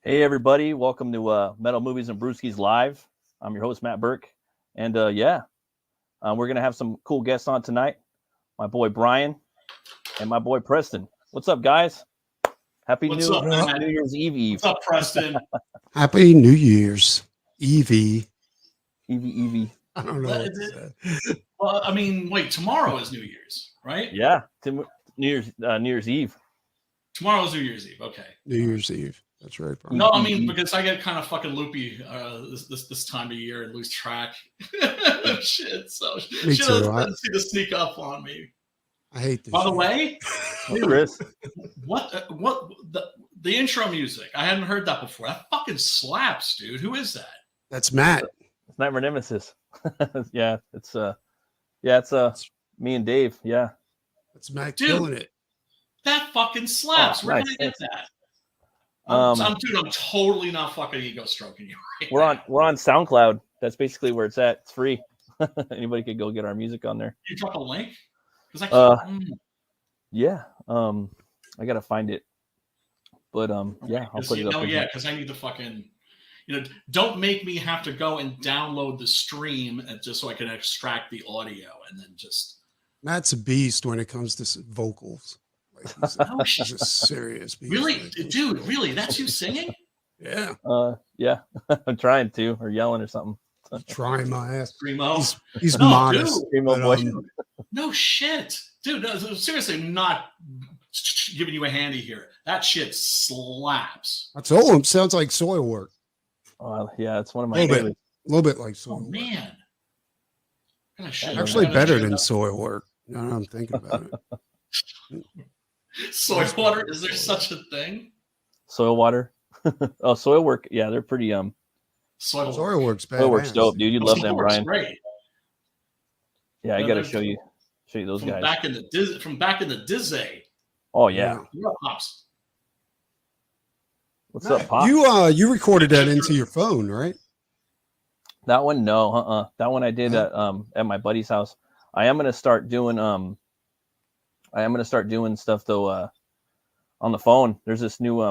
Hey everybody, welcome to Metal Movies and Brewskis Live. I'm your host Matt Burke, and we're gonna have some cool guests on tonight. My boy Brian and my boy Preston. What's up, guys? Happy New Year's Eve. What's up, Preston? Happy New Year's Eve. Evie. I don't know. Well, I mean, wait, tomorrow is New Year's, right? Yeah, New Year's Eve. Tomorrow is New Year's Eve. Okay. New Year's Eve. That's right, Brian. No, I mean, because I get kind of fucking loopy this time of year and lose track. Shit. So Me she too. doesn't see to sneak up on me. I hate this. By the way, Chris, what the intro music? I hadn't heard that before. That fucking slaps, dude. Who is that? That's Matt. it's Nightmare Nemesis. It's me and Dave. Yeah, That's Matt Dude. killing it. That fucking slaps. Where nice. did I get that? Um, I'm totally not fucking ego stroking you. Right we're on SoundCloud. That's basically where it's at. It's free. Anybody could go get our music on there. You drop a link? Because I can't. Yeah. I gotta find it. But I'll put it up. Yeah, because I need to fucking, don't make me have to go and download the stream just so I can extract the audio and then just. Matt's a beast when it comes to vocals. Like, he's a serious beast. Really, dude? Really? That's you singing? Yeah. Yeah. I'm trying to, or yelling or something. Trying my ass. Primo. He's modest. Dude. Primo boy. No shit, dude. No, seriously, I'm not giving you a handy here. That shit slaps. I told him sounds like soil work. Yeah, it's one of my A favorites. little bit like soil Oh work. man. Actually better than soil work. Now I'm thinking about it. Soil water? Is there such a thing? Soil water. Oh, soil work. Yeah, they're pretty Soil work's bad. soil work's dope, dude. You love them, Soilwork's Brian. Great. Yeah, I gotta show you those From guys. back in the Disney. Oh yeah. You're up, Pops. What's up, Pop? You recorded that into your phone, right? That one, no, that one I did at my buddy's house. I am gonna start doing stuff though on the phone. There's this new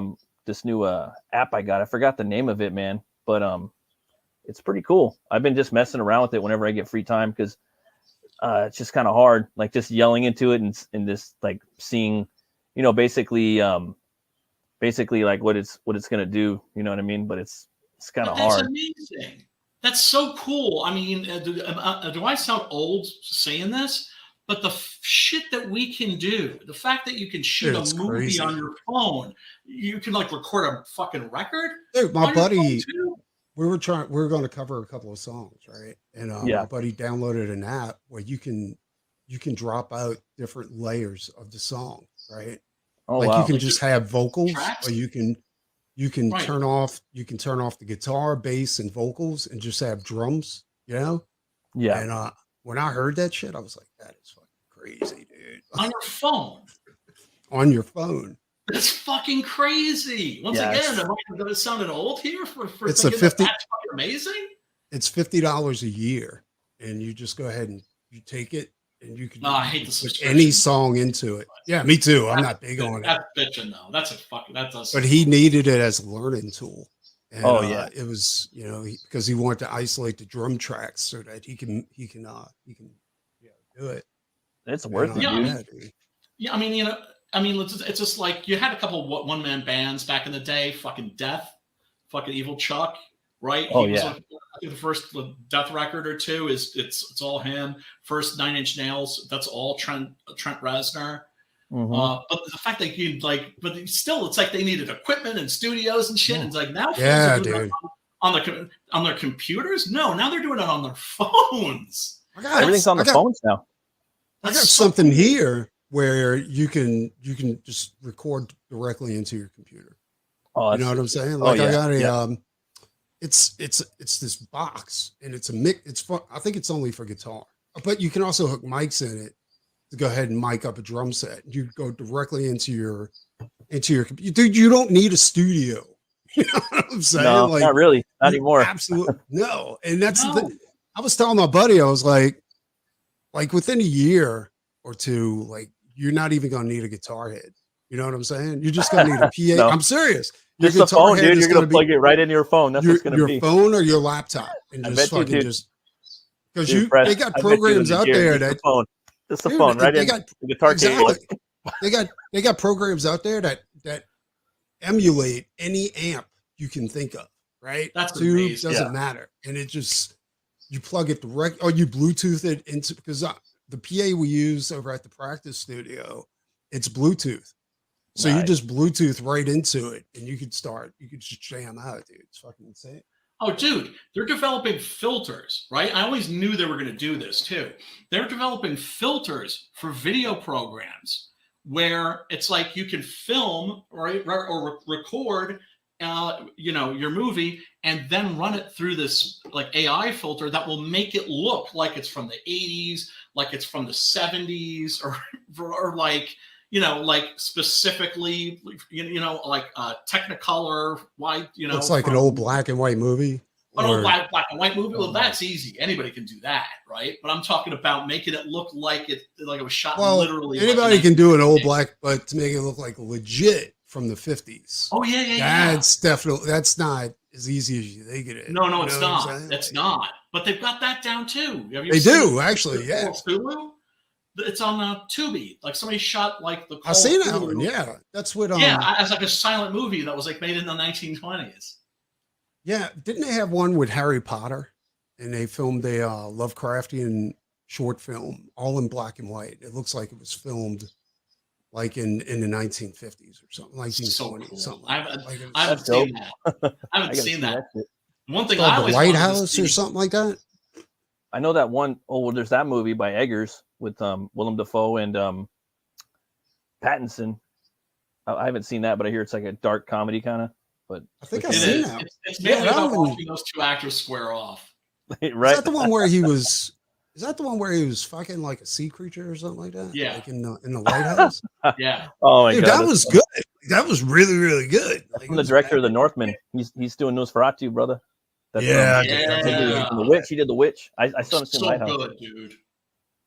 app I got. I forgot the name of it, man, but it's pretty cool. I've been just messing around with it whenever I get free time because it's just kind of hard, like just yelling into it and this like seeing, basically like what it's gonna do. You know what I mean? But it's kind of hard. That's amazing. That's so cool. I mean, do I sound old saying this? But the shit that we can do, the fact that you can shoot a movie crazy on your phone, you can like record a fucking record. Dude, my buddy, we were going to cover a couple of songs, right? And my buddy downloaded an app where you can drop out different layers of the song, right? Oh, like wow. you can just have vocals, tracks? or you can Right. turn off the guitar, bass, and vocals, and just have drums. Yeah. And when I heard that shit, I was like, that is fucking crazy, dude. On your phone. On your phone. That's fucking crazy. Once again, am I sounding old here for It's thinking a 50 that's fucking amazing? It's $50 a year, and you just go ahead and you take it, and you can I hate the put subscription. any song into it. Yeah, me too. I'm not big on it. That's bitching though. That's a fucking But he needed it as a learning tool. And, it was because he wanted to isolate the drum tracks so that he can do it. It's worth it, dude. Yeah, I mean, it's just like you had a couple of one-man bands back in the day, fucking Death, fucking Evil Chuck, right? Oh, He was yeah. like, I think the first Death record or two it's all him. First 9 Inch Nails, that's all Trent Reznor. Mhm. But the fact that but still, it's like they needed equipment and studios and shit. And it's like now, Yeah, fools are doing dude. it on their computers. No, now they're doing it on their phones. Everything's on the phones now. I got something here where you can just record directly into your computer. Oh, You know what I'm saying? Like yeah, I got a it's this box, and it's a mic. It's fun. I think it's only for guitar, but you can also hook mics in it to go ahead and mic up a drum set. You go directly into your computer. Dude, you don't need a studio. You know what I'm saying? No, like, not really, not anymore. Absolutely no. And that's No. the thing. I was telling my buddy, I was like within a year or two, like you're not even gonna need a guitar head. You know what I'm saying? You're just gonna need a PA. No. I'm serious. your Just the guitar phone, head dude. is You're gonna be plug it right into your phone. That's what's gonna your be. phone or your laptop, and I just bet you, fucking dude. just because Dude, they got I bet you programs in the out gear, there just that the phone. Just the dude, phone, right they in got the guitar cable. exactly. They got programs out there that emulate any amp you can think of, right? That's Tube amazing. doesn't matter, and it just you plug it direct or you Bluetooth it into because the PA we use over at the practice studio, it's Bluetooth. So you Nice. just Bluetooth right into it, and you could just jam out, dude. It's fucking insane. Oh, dude, they're developing filters, right? I always knew they were going to do this too. They're developing filters for video programs where it's like you can film, right, or record, your movie, and then run it through this like AI filter that will make it look like it's from the 80s, like it's from the 70s, or like, like specifically, like Technicolor, white, Looks like an old black and white movie. An old black and white movie. Well, that's easy. Anybody can do that, right? But I'm talking about making it look like it was shot literally. Anybody can do an old black, but to make it look like legit from the 50s. Oh yeah. That's not as easy as you think it is. No, it's not. It's not. But they've got that down too. They do actually. Yeah. Hulu? It's on Tubi. Like somebody shot like the. I've seen that one. Yeah, that's what. As like a silent movie that was like made in the 1920s. Yeah, didn't they have one with Harry Potter, and they filmed a Lovecraftian short film, all in black and white. It looks like it was filmed like in the 1950s or something, 1920s, so cool. something. I haven't seen that. I haven't seen that. One thing I always the Lighthouse or something like that. I know that one. Oh, well, there's that movie by Eggers with Willem Dafoe and Pattinson. I haven't seen that, but I hear it's like a dark comedy kind of. But I think I've seen that. It's mainly about watching those two actors square off. Right? Is that the one where he was? Is that the one where he was fucking like a sea creature or something like that? Yeah. Like in the lighthouse. Yeah. Oh my god, that was good. That was really, really good. Like, I'm the director of The Northman. He's doing Nosferatu, brother. That's The Witch. He did The Witch. I still haven't seen so Lighthouse. Good, dude.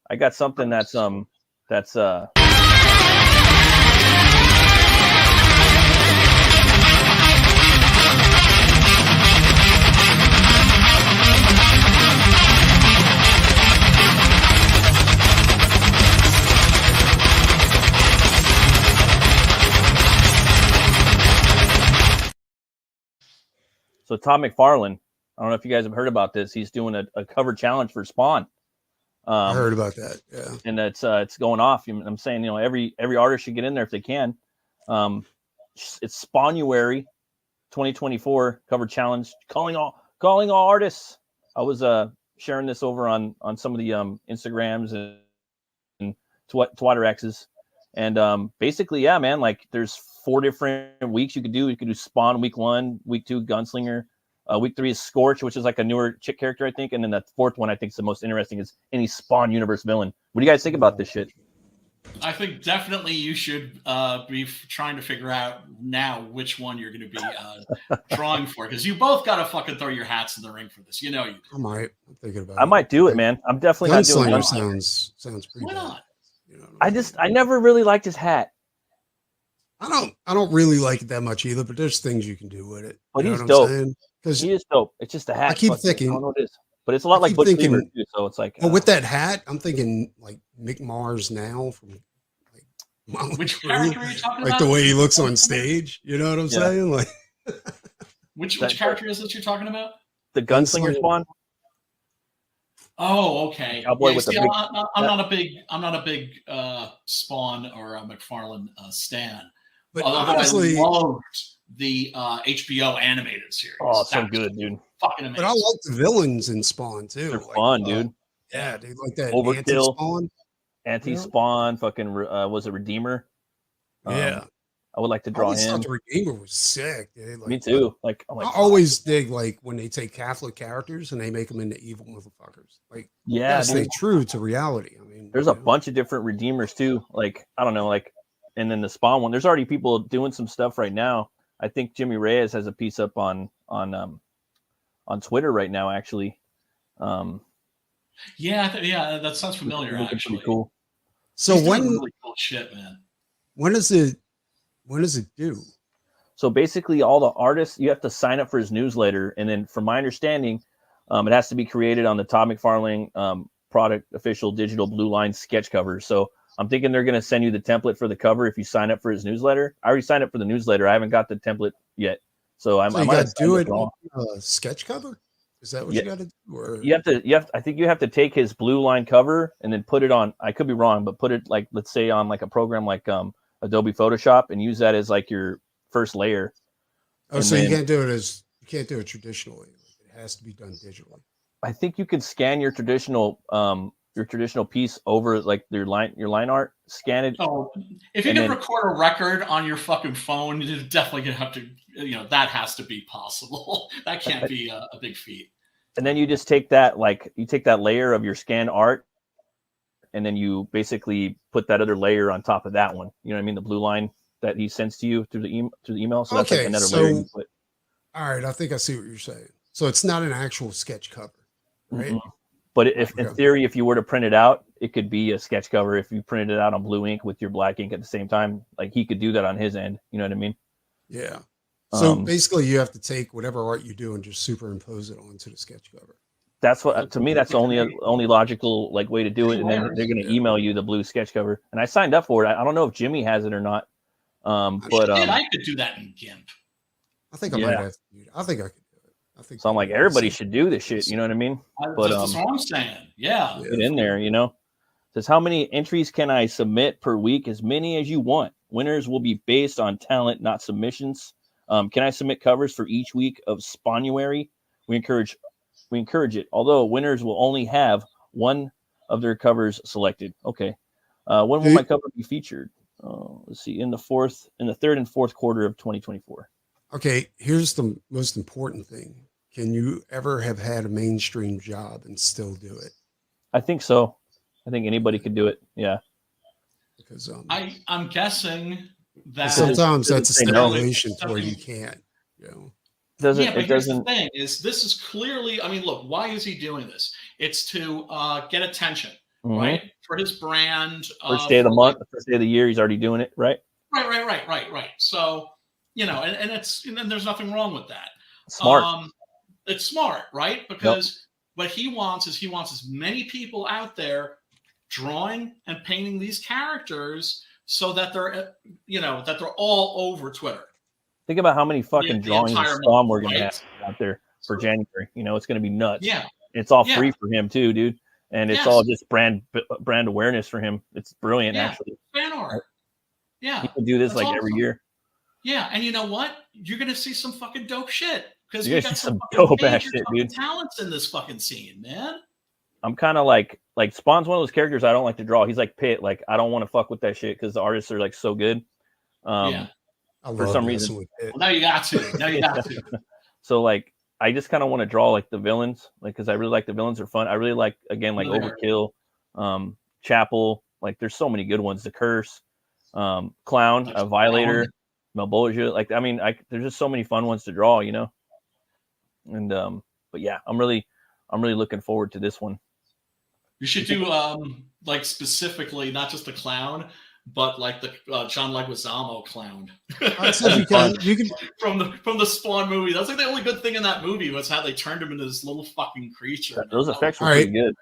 I got something that's So Todd McFarlane, I don't know if you guys have heard about this. He's doing a cover challenge for Spawn. I heard about that. Yeah, and it's going off. I'm saying, every artist should get in there if they can. It's Spawnuary 2024 cover challenge. Calling all artists. I was sharing this over on some of the Instagrams and Twitter X's, and basically, yeah, man. Like there's 4 different weeks you could do. You could do Spawn week 1, week 2 Gunslinger, week 3 is Scorch, which is like a newer chick character, I think, and then the 4th one I think is the most interesting is any Spawn universe villain. What do you guys think about this shit? I think definitely you should be trying to figure out now which one you're going to be drawing for, because you both got to fucking throw your hats in the ring for this. You know you do. I'm thinking about. I might do it, man. I'm definitely not doing it. Sounds pretty. Why not? I never really liked his hat. I don't really like it that much either, but there's things you can do with it. But he's dope. Because he is dope. It's just a hat. I keep thinking. I don't know what it is. But it's a lot like Butch Cleaver too, so it's like. Well, with that hat, I'm thinking like Mick Mars now from like which character are you talking like about? The way he looks on stage. You know what I'm saying? Like which character is that you're talking about? The Gunslinger Spawn. Oh, okay. Cowboy with see, big, I'm not a big Spawn or McFarlane stan. But although honestly, I loved the HBO animated series. Oh, so good, dude. Fucking amazing. But I like the villains in Spawn too. They're fun, dude. Yeah, they like that Overkill, Anti-Spawn, fucking was it Redeemer? Yeah. I would like to draw him. I thought the Redeemer was sick, dude. Like, me too. I always dig like when they take Catholic characters and they make them into evil motherfuckers. Like, yeah, stay true to reality. I mean, there's a bunch of different Redeemers too. Like, I don't know, like, and then the Spawn one. There's already people doing some stuff right now. I think Jimmy Reyes has a piece up on Twitter right now, actually. Yeah, that sounds familiar. Actually, pretty cool. So really cool shit, man. When does it due? So basically, all the artists, you have to sign up for his newsletter, and then, from my understanding, it has to be created on the Todd McFarlane product official digital blue line sketch cover. So I'm thinking they're going to send you the template for the cover if you sign up for his newsletter. I already signed up for the newsletter. I haven't got the template yet. So you got to do it on a sketch cover? Is that what you got to do? Or? I think you have to take his blue line cover and then put it on, I could be wrong, but put it like, let's say on like a program like Adobe Photoshop and use that as like your first layer. Oh, and so then, you can't do it traditionally. It has to be done digitally. I think you can scan your traditional piece over like your line art, scan it. Oh, if you can record a record on your fucking phone, you're definitely gonna have to, that has to be possible. That can't be a big feat. And then you just take that layer of your scanned art, and then you basically put that other layer on top of that one. You know what I mean? The blue line that he sends to you through the email. So that's like another layer you put. All right, I think I see what you're saying. So it's not an actual sketch cover, right? Mm-hmm. But if in theory, if you were to print it out, it could be a sketch cover. If you printed it out on blue ink with your black ink at the same time, like he could do that on his end. You know what I mean? Yeah. So basically, you have to take whatever art you do and just superimpose it onto the sketch cover. That's what, to me, that's the only logical like way to do it. And then they're going to email you the blue sketch cover. And I signed up for it. I don't know if Jimmy has it or not. But I could do that in GIMP. I think I might have to do it. I think I could do it. I think so. I'm like, everybody should do this shit. You know what I mean? But that's what I'm saying. Yeah. Get in there, It says, how many entries can I submit per week? As many as you want. Winners will be based on talent, not submissions. Can I submit covers for each week of Sponuary? We encourage it. Although winners will only have one of their covers selected. Okay. When will my cover be featured? Let's see, in the third and fourth quarter of 2024. Okay, here's the most important thing. Can you ever have had a mainstream job and still do it? I think so. I think anybody could do it. Yeah. Because I'm guessing that sometimes that's a stipulation where you can't. Here's the thing: this is clearly. I mean, look, why is he doing this? It's to get attention, right? For his brand. First day of the month, first day of the year, he's already doing it, right? Right. So, and there's nothing wrong with that. Smart. It's smart, right? Because what he wants is as many people out there drawing and painting these characters so that they're, that they're all over Twitter. Think about how many fucking drawings of Spawn we're going to have out there for January. It's going to be nuts. Yeah. It's all free for him too, dude. And it's all just brand awareness for him. It's brilliant, actually. Fan art. Yeah. He can do this every year. Yeah. And you know what? You're going to see some fucking dope shit. Because we got some dope ass shit, dude. Talents in this fucking scene, man. I'm kind of like Spawn's one of those characters I don't like to draw. He's like Pitt. Like, I don't want to fuck with that shit because the artists are like so good. For some reason. Well, now you got to. So like, I just kind of want to draw like the villains, like, because I really like the villains are fun. I really like, again, like Overkill, Chapel. Like, there's so many good ones. The Curse, Clown, Violator, Malbolgia. Like, I mean, there's just so many fun ones to draw, And but yeah, I'm really looking forward to this one. You should do like specifically not just the Clown, but like the John Leguizamo Clown. you can from the Spawn movie. That's like the only good thing in that movie was how they turned him into this little fucking creature. Those effects were pretty good.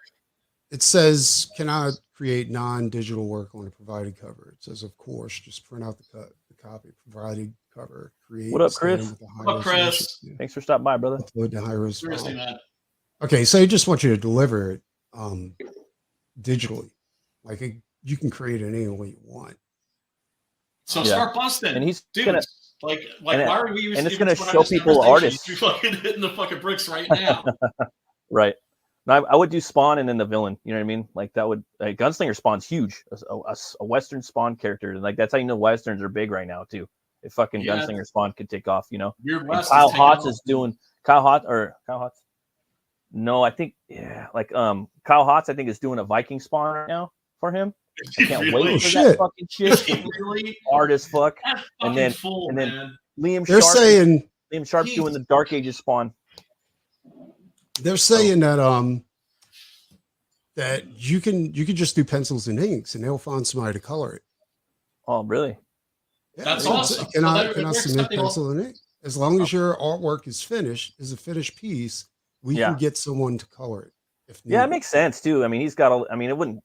It says, can I create non-digital work on a provided cover? It says, of course, just print out the copy, provided cover, create. What up, Chris? What up, Chris? Yeah. Thanks for stopping by, brother. Upload to high-res file. Seriously, man. Okay, so I just want you to deliver it digitally. Like, you can create it any way you want. So start busting. And he's gonna, why are we using? And it's gonna show people artists. You're fucking hitting the fucking bricks right now. Right. Now, I would do Spawn and then the villain. You know what I mean? Like, that would Gunslinger Spawn's huge. A Western Spawn character. Like, that's how you know Westerns are big right now too. If fucking Gunslinger Spawn could take off, Kyle Hotz is doing Kyle Hotz. No, I think Kyle Hotz I think is doing a Viking Spawn right now for him. I can't wait for that fucking shit. Really? Hard as fuck. And then Liam Sharp's doing the Dark Ages Spawn. They're saying that that you can just do pencils and inks and they'll find somebody to color it. Oh, really? Yeah, That's it's- awesome. Can So I they're submit accepting all- pencil and ink? As long as your artwork is a finished piece, we Yeah. can get someone to color it. If Yeah, it needed. makes sense too. I mean, he's got all. I mean, it wouldn't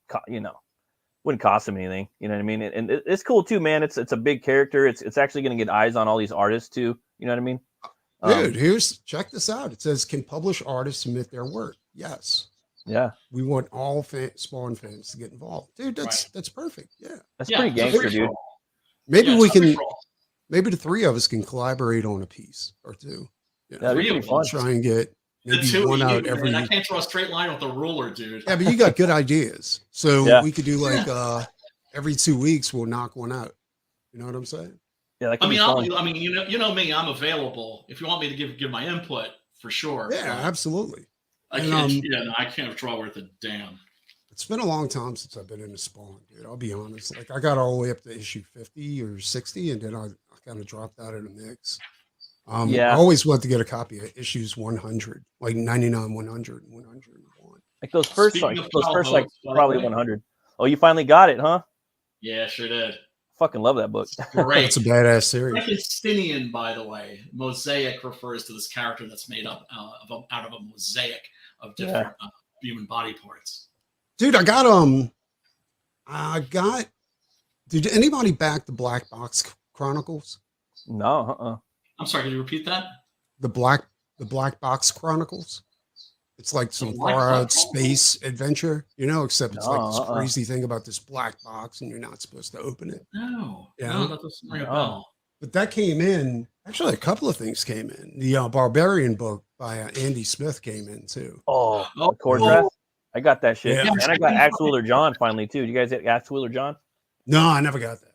wouldn't cost him anything. You know what I mean? And it's cool too, man. It's a big character. It's actually going to get eyes on all these artists too. You know what I mean? Dude, check this out. It says, can published artists submit their work? Yes. Yeah, We want all Spawn fans to get involved. Dude, that's perfect. Yeah. that's Yeah, pretty it's a gangster, free dude. for all. Maybe Yeah, we it's a free can, for all. maybe the three of us can collaborate on a piece or two. You know, That'd be Three pretty of them. fun. try and get The maybe two one of you, out every. man, I can't draw a straight line with a ruler, dude. Yeah, but you got good ideas. So Yeah. we could do like every 2 weeks we'll knock one out. You know what I'm saying? Yeah, that could I be mean, fun. you know me. I'm available if you want me to give my input for sure. Yeah, but absolutely. I And, can't. I can't draw worth a damn. It's been a long time since I've been in a Spawn, dude. I'll be honest. Like I got all the way up to issue 50 or 60, and then I kind of dropped out of the mix. Yeah. I always wanted to get a copy of issues 100, like 99, 100, and 101. Like those first, Speaking like, of those first, like Calvo, by the probably way. 100. Oh, you finally got it, huh? Yeah, sure did. Fucking love that book. Great. That's a badass series. Frankensteinian, by the way. Mosaic refers to this character that's made up out of a mosaic of different human body parts. Dude, did anybody back the Black Box Chronicles? No, I'm sorry, can you repeat that? The Black Box Chronicles? It's like some Black far out Box? space adventure, except it's like this No, crazy thing about this black box and you're not supposed to open it. No. Yeah. No, that doesn't ring a No. bell. But that came in. Actually, a couple of things came in. The Barbarian book by Andy Smith came in too. Oh, Oh, Core Dress. I got that shit. Yeah. And I got Axe Wheeler John finally too. Do you guys get Axe Wheeler John? No, I never got that.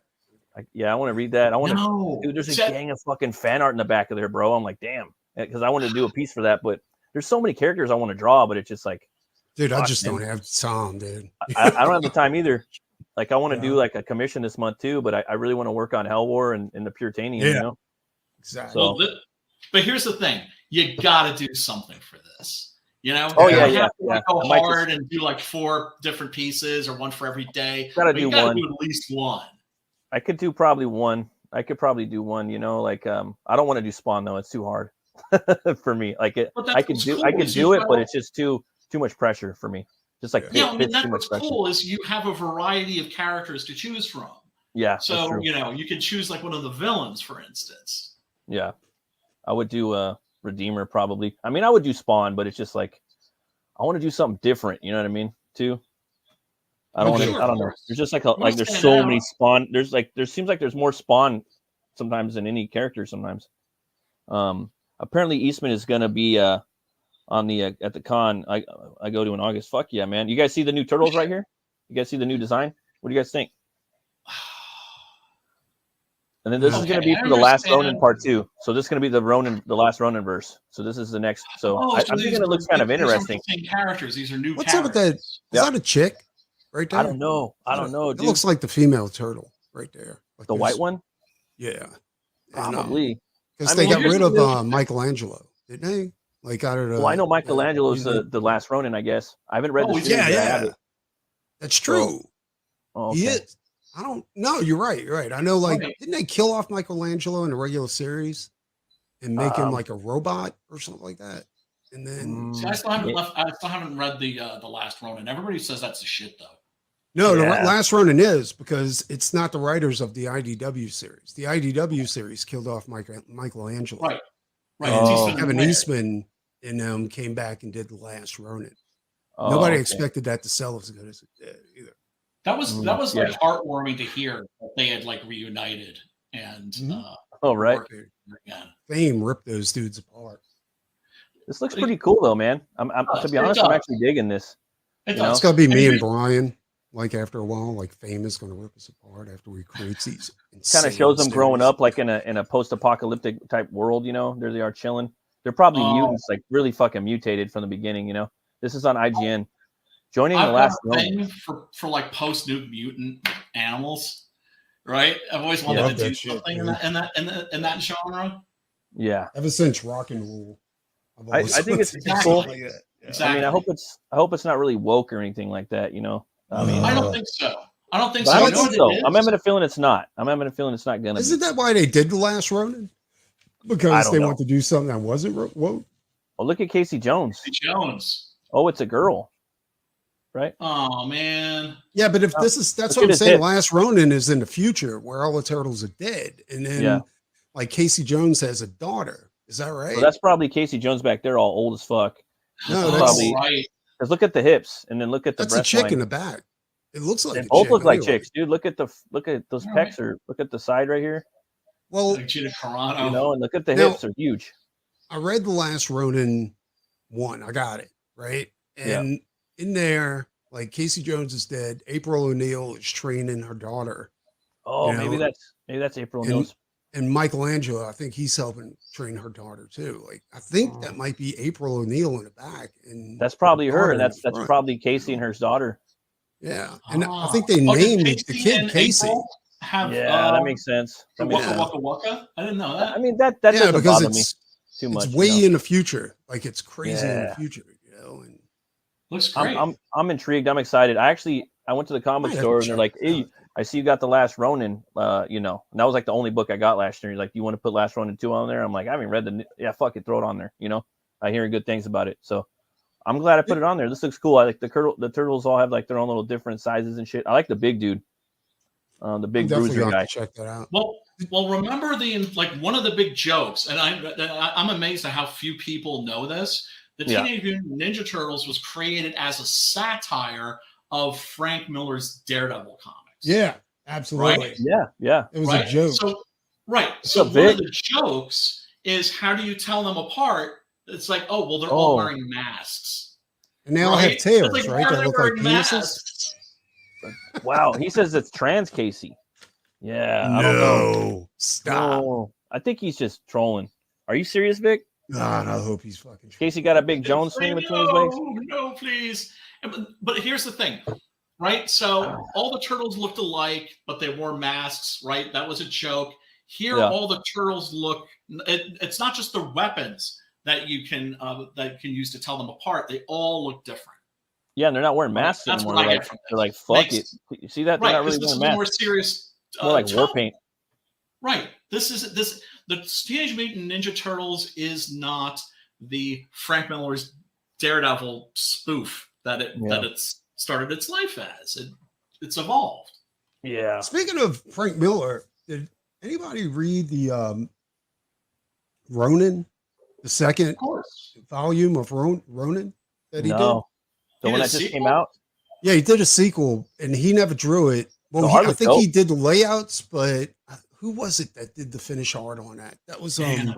I want to read that. I want to. No. Dude, there's a gang of fucking fan art in the back of there, bro. I'm like, damn, because I wanted to do a piece for that, but there's so many characters I want to draw, but it's just like, Dude, I fuck, just man. don't have time, dude. I don't have the time either. Like, I want to Yeah. do like a commission this month too, but I really want to work on Hell War and the Puritanian. Yeah. You know? Exactly. So- Well, but here's the thing: you got to do something for this. Oh, You yeah, have yeah, to, like, yeah. go I might hard and do like 4 different pieces or one for every day. Gotta But you do gotta one. do at least one. I could do probably one. I could probably do one. Like, I don't want to do Spawn though; it's too hard for me. Like, But that's I could what's do, cool I could is you do it, try but to- it's just too much pressure for me. Just like Yeah, I mean fits that's too much what's pressure. cool is you have a variety of characters to choose from. Yeah. that's So true. you can choose like one of the villains, for instance. Yeah, I would do Redeemer probably. I mean, I would do Spawn, but it's just like I want to do something different. You know what I mean? Too. I don't Well, want to. sure, I don't of know. course. There's just like You wanna like there's stand so out. many Spawn. There seems like there's more Spawn sometimes than any character sometimes. Apparently Eastman is gonna be on the at the con I go to in August. Fuck yeah, man! You guys see the new turtles right here? You guys see the new design? What do you guys think? And then this is going to Okay, be I for the last understand. Ronin part 2. So this is going to be the last Ronin verse. So this is the next. So I'm thinking it looks kind of interesting. These aren't the same characters. These are new What's up with characters. that? Is that a chick right there? I don't know. I don't know, It dude. looks like the female turtle right there. Like The this- white one, Yeah. probably. Because I they mean, got here's rid the of deal. Michelangelo, didn't they? Like out of the. Well, I know Michelangelo's yeah. the last Ronin, I guess. I haven't read the Oh, series. Yeah, but I have yeah. it. That's true. Oh, He okay. is. I don't know. You're right. You're right. I know. Like, Right. didn't they kill off Michelangelo in the regular series and make him Um, like a robot or something like that? And then See, I still haven't read the last Ronin. Everybody says that's the shit though. no, the Yeah. last Ronin is because it's not the writers of the IDW series. The IDW series killed off Michelangelo. Right. Right. Oh. It's Eastman and Kevin Ware. Eastman and them came back and did the last Ronin. Oh, Nobody okay. expected that to sell as good as it did either. That was Yeah. like heartwarming to hear that they had like reunited and Mhm. Oh, right. worked again. Fame ripped those dudes apart. This looks pretty cool, though, man. I'm to be It honest, I'm does. actually digging this. It You know? It's does. gonna be And me and here's- Brian. Like after a while, like Fame is gonna rip us apart after we create these. Kind insane of shows them growing series. up like in a post-apocalyptic type world. There they are chilling. They're probably Oh. mutants, like really fucking mutated from the beginning. This is on IGN. Joining the I've last got a Ronin. thing for like post-nuke mutant animals, right? I've always wanted Love to do that shit, something dude. in that genre. Yeah, Ever since Rock and Roll, I've I always think it's wanted to do cool. something like that. Yeah. Exactly. I mean, I hope it's not really woke or anything like that. I mean, I don't think so. I don't think But so. I don't You know think what so. it I'm is? having a feeling it's not. I'm having a feeling it's not gonna Isn't be. that why they did The Last Ronin? I Because don't they know. want to do something that wasn't woke. Oh, look at Casey Jones. Jones. Oh, it's a girl, right? Oh man. Yeah, but if Oh, that's look what at I'm his saying. hips. Last Ronin is in the future where all the turtles are dead, and then Yeah. like Casey Jones has a daughter. Is that right? So that's probably Casey Jones back there, all old as fuck. no, That's that's probably right. because look at the hips, and then look at the that's a breast chick line. in the back. It looks like They a both chick look like anyway. chicks, dude. Look at those All right. pecs, or look at the side right here. Well, Like Gina Carano. You know, and look at the Now- hips are huge. I read The Last Ronin 1. I got it right, and in there, like Casey Jones is dead. April O'Neil is training her daughter, Oh, You maybe know, that's April and- O'Neil's. and Michelangelo. I think he's helping train her daughter too. Like I think that might be April O'Neil in the back, and That's probably her, daughter and in that's front, probably Casey and her daughter. Yeah, and I Ah. think they Did named the Casey kid and Casey. April have Yeah, that makes sense. the That makes Waka sense. Waka Waka? I didn't know that. I mean, that Yeah, doesn't because bother me too much. it's way you know? in the future. Like it's crazy in the Yeah. future, And Looks great. I'm intrigued. I'm excited. I went to the comic Might have store to and they're check like, it "Hey, out. I see you got the Last Ronin." You know, and that was like the only book I got last year. He's like, "Do you want to put Last Ronin 2 on there?" I'm like, "I haven't read yeah, fuck it, throw it on there." You know, I hear good things about it, so I'm glad I put it on there. This looks cool. I like the turtles all have like their own little different sizes and shit. I like the big dude, the big I'm definitely bruiser gonna guy. have to check that out. Well, remember one of the big jokes, and I'm amazed at how few people know this. The Yeah. Teenage Mutant Ninja Turtles was created as a satire of Frank Miller's Daredevil comics. Yeah, absolutely. Yeah. It was right? a joke. So What's So up, one Vic? of the jokes is how do you tell them apart? It's like, oh, well, they're all wearing masks. And they all have right? tails, It's like, right? why are That they look like wearing penises. masks? Wow, he says it's trans Casey. Yeah, I don't know. No, stop. No, I think he's just trolling. Are you serious, Vic? God, I hope he's fucking. Casey got a big Jones It's like, swing between his legs. No, please. But here's the thing, right? So all the turtles looked alike, but they wore masks, right? That was a joke. Here, Yeah. all the turtles look. It's not just the weapons that you can use to tell them apart. They all look different. Yeah, and they're not wearing masks That's anymore. what I They're get like, from they're like, this. fuck Makes- it. You see that? They're Right, not because really this is wearing a more masks. serious. More like war tone. paint. Right. The Teenage Mutant Ninja Turtles is not the Frank Miller's Daredevil spoof that it's started its life as. It's evolved. Yeah. Speaking of Frank Miller, did anybody read the Ronin, the second Of course. volume of Ronin that he No. The He one did that a just came sequel? out? did? Yeah, he did a sequel, and he never drew it. Well, The art I looked think he dope. did the layouts, but who was it that did the finish art on that? That was Man,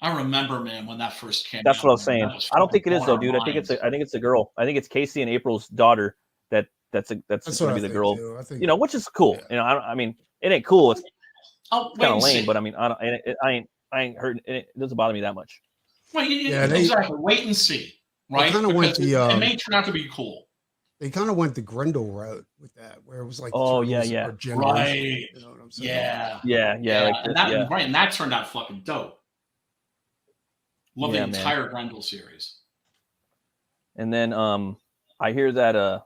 I remember, man, when that first came That's out. what I was saying. That I don't think it is though, blowing dude. our I think it's minds. a girl. I think it's Casey and April's daughter. That's That's gonna what be I the think girl. too. I think You know, which is cool. Yeah. You know, I mean, it ain't cool. It's Oh, wait kind and of lame, see. but I mean, I ain't heard. It doesn't bother me that much. Well, Yeah, exactly. Wait and see. Right? kinda went Because the, it may turn out to be cool. they kind of went the Grendel route with that, where it was like, the Oh, yeah, turtles yeah. are generations, Right. You know what I'm saying? Yeah. Yeah. Like and this, that right, and that turned out fucking dope. Love Yeah, the man. entire Grendel series. And then I hear that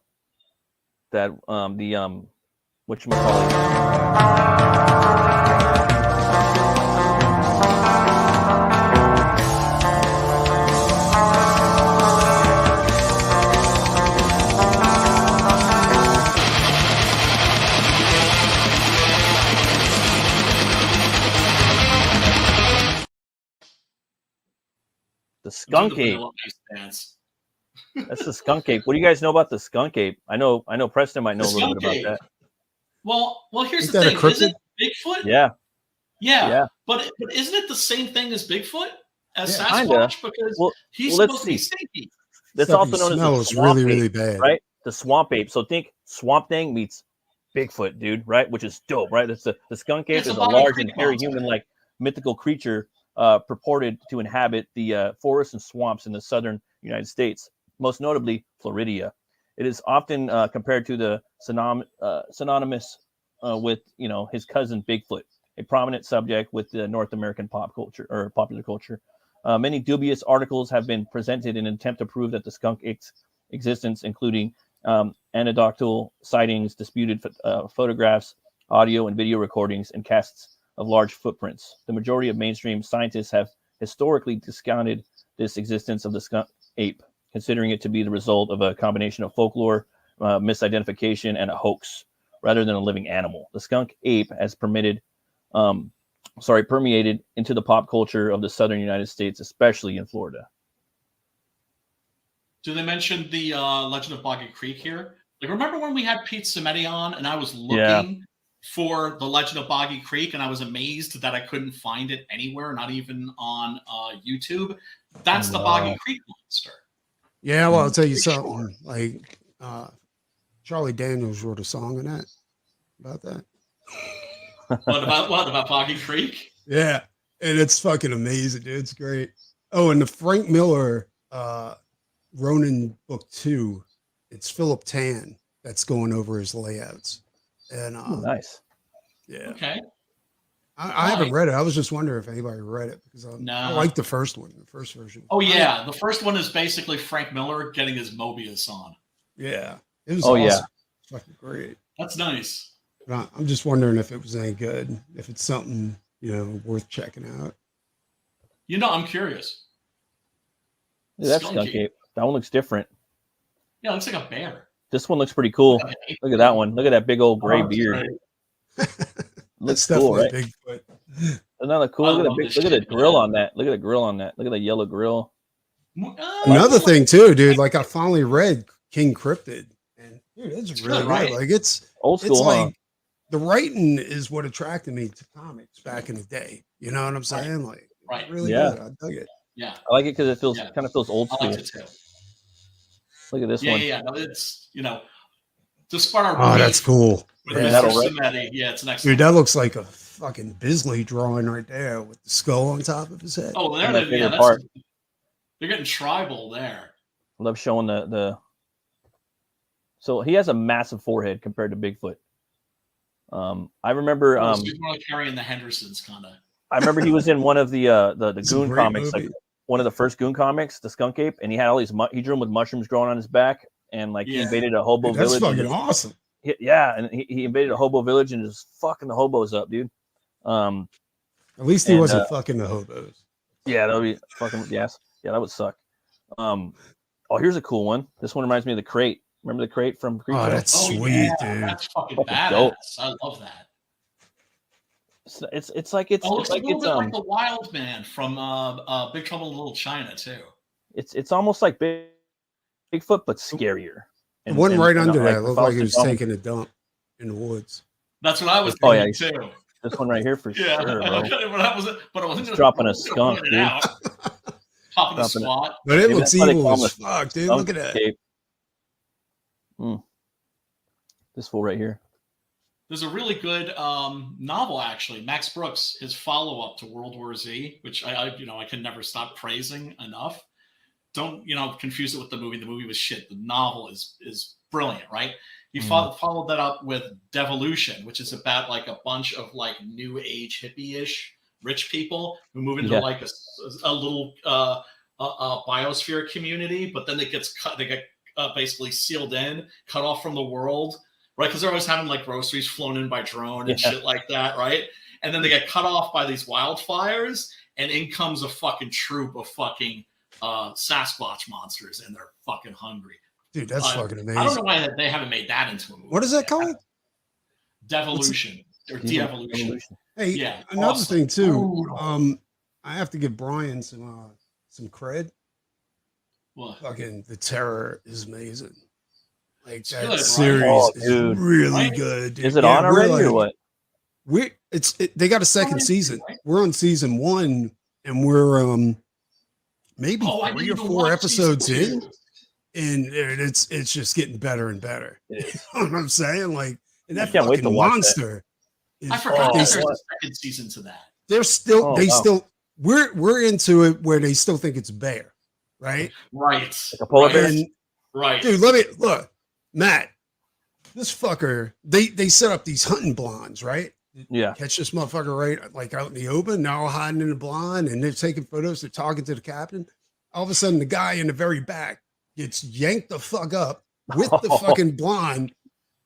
whatchamacallit. The skunk Do the ape. Vanilla Ice dance. That's the skunk ape. What do you guys know about the skunk ape? I know Preston might know The a little bit skunk about ape. that. Well, here's Ain't the that a thing. Isn't cryptid? Bigfoot? Yeah. Yeah. But isn't it the same thing as Bigfoot? As Yeah, Sasquatch? Because Well, he's let's supposed to be see. stinky. That's Stuff also he known as the smells swamp really, ape, really bad. right? The swamp ape. So think Swamp Thing meets Bigfoot, dude, right? Which is dope, right? That's the skunk ape It's is a a Bobby large Creek and hairy monster. human-like mythical creature purported to inhabit the forests and swamps in the southern United States, most notably Florida. It is often compared to the synonymous with his cousin Bigfoot, a prominent subject with the North American pop culture or popular culture. Many dubious articles have been presented in an attempt to prove that the skunk ape's existence, including anecdotal sightings, disputed photographs, audio and video recordings, and casts of large footprints. The majority of mainstream scientists have historically discounted this existence of the skunk ape, considering it to be the result of a combination of folklore, misidentification, and a hoax, rather than a living animal. The skunk ape has permeated into the pop culture of the southern United States, especially in Florida. Do they mention the Legend of Boggy Creek here? Like, remember when we had Pete Cimetti on and I was looking for the Legend of Boggy Creek and I was amazed that I couldn't find it anywhere, not even on YouTube? That's the Boggy Creek monster. Yeah, well, I'll tell you something. Like, Charlie Daniels wrote a song in that about that. What about Boggy Creek? Yeah, and it's fucking amazing, dude. It's great. Oh, and the Frank Miller Ronin book 2, it's Philip Tan that's going over his layouts. And nice. Yeah. Okay. I haven't read it. I was just wondering if anybody read it because I like the first one, the first version. Oh yeah, the first one is basically Frank Miller getting his Mobius on. Yeah, it was awesome. Yeah, fucking great. That's nice. But I'm just wondering if it was any good, if it's something worth checking out. I'm curious. Yeah, that's skunk ape. That one looks different. Yeah, it looks like a bear. This one looks pretty cool. Look at that one. Look at that big old gray beard. Looks cool, right? Bigfoot. Another cool. Look at the grill on that. Look at the grill on that. Look at the yellow grill. Another thing too, dude. Like I finally read King Cryptid, and dude, it's really good. Right? Like it's old school. It's like the writing is what attracted me to comics back in the day. You know what I'm saying? Like, really good. I dug it. Yeah, I like it because it kind of feels old school. I like it too. Look at this one. Yeah. No, it's despite our that's cool. Yeah, it's next. Dude, that looks like a fucking Bisley drawing right there with the skull on top of his head. Oh, they're getting tribal there. I love showing the. So he has a massive forehead compared to Bigfoot. I remember. He's more like carrying the Hendersons, kind of. I remember he was in one of the Goon comics, like one of the first Goon comics, the Skunk Ape, and he had all these. He drew him with mushrooms growing on his back, and like he invaded a hobo village. That's fucking awesome. Yeah, and he invaded a hobo village and just fucking the hobos up, dude. At least he wasn't fucking the hobos. Yeah, that would be fucking yes. Yeah, that would suck. Oh, here's a cool one. This one reminds me of the crate. Remember the crate from Creepshow? Oh, that's sweet, dude. That's fucking badass. Dope. I love that. It's like it's like the Wild Man from Big Trouble in Little China too. It's almost like Bigfoot but scarier. And one right under that looked like he was taking a dump in the woods. That's what I was thinking too. This one right here for sure, bro. But I wasn't just dropping a skunk, dude. Popping a squat. But it looks evil as fuck, dude. Look at that. This fool right here. There's a really good novel, actually. Max Brooks, his follow-up to World War Z, which I can never stop praising enough. Don't confuse it with the movie. The movie was shit. The novel is brilliant, right? He followed that up with Devolution, which is about like a bunch of like new age hippie-ish rich people who move into like a little biosphere community, but then they get basically sealed in, cut off from the world, right? Because they're always having like groceries flown in by drone and shit like that, right? And then they get cut off by these wildfires, and in comes a fucking troop of fucking Sasquatch monsters, and they're fucking hungry. Dude, that's fucking amazing. I don't know why they haven't made that into a movie. What is that called? Devolution or De-Evolution. Hey, another thing too. I have to give Brian some cred. What? Fucking The Terror is amazing. Like that series is really good. Dude. Is it on already or what? They got a second season. We're on season 1, and we're maybe 3 or 4 episodes in, and it's just getting better and better. You know what I'm saying? Like, and that fucking monster. I forgot there's a second season to that. They're still we're into it where they still think it's a bear, right? Right. Like a polar bear. Right. Dude, look, Matt. This fucker, they set up these hunting blinds, right? Yeah. Catch this motherfucker right like out in the open, now hiding in the blind, and they're taking photos, they're talking to the captain. All of a sudden, the guy in the very back gets yanked the fuck up, with the fucking blonde,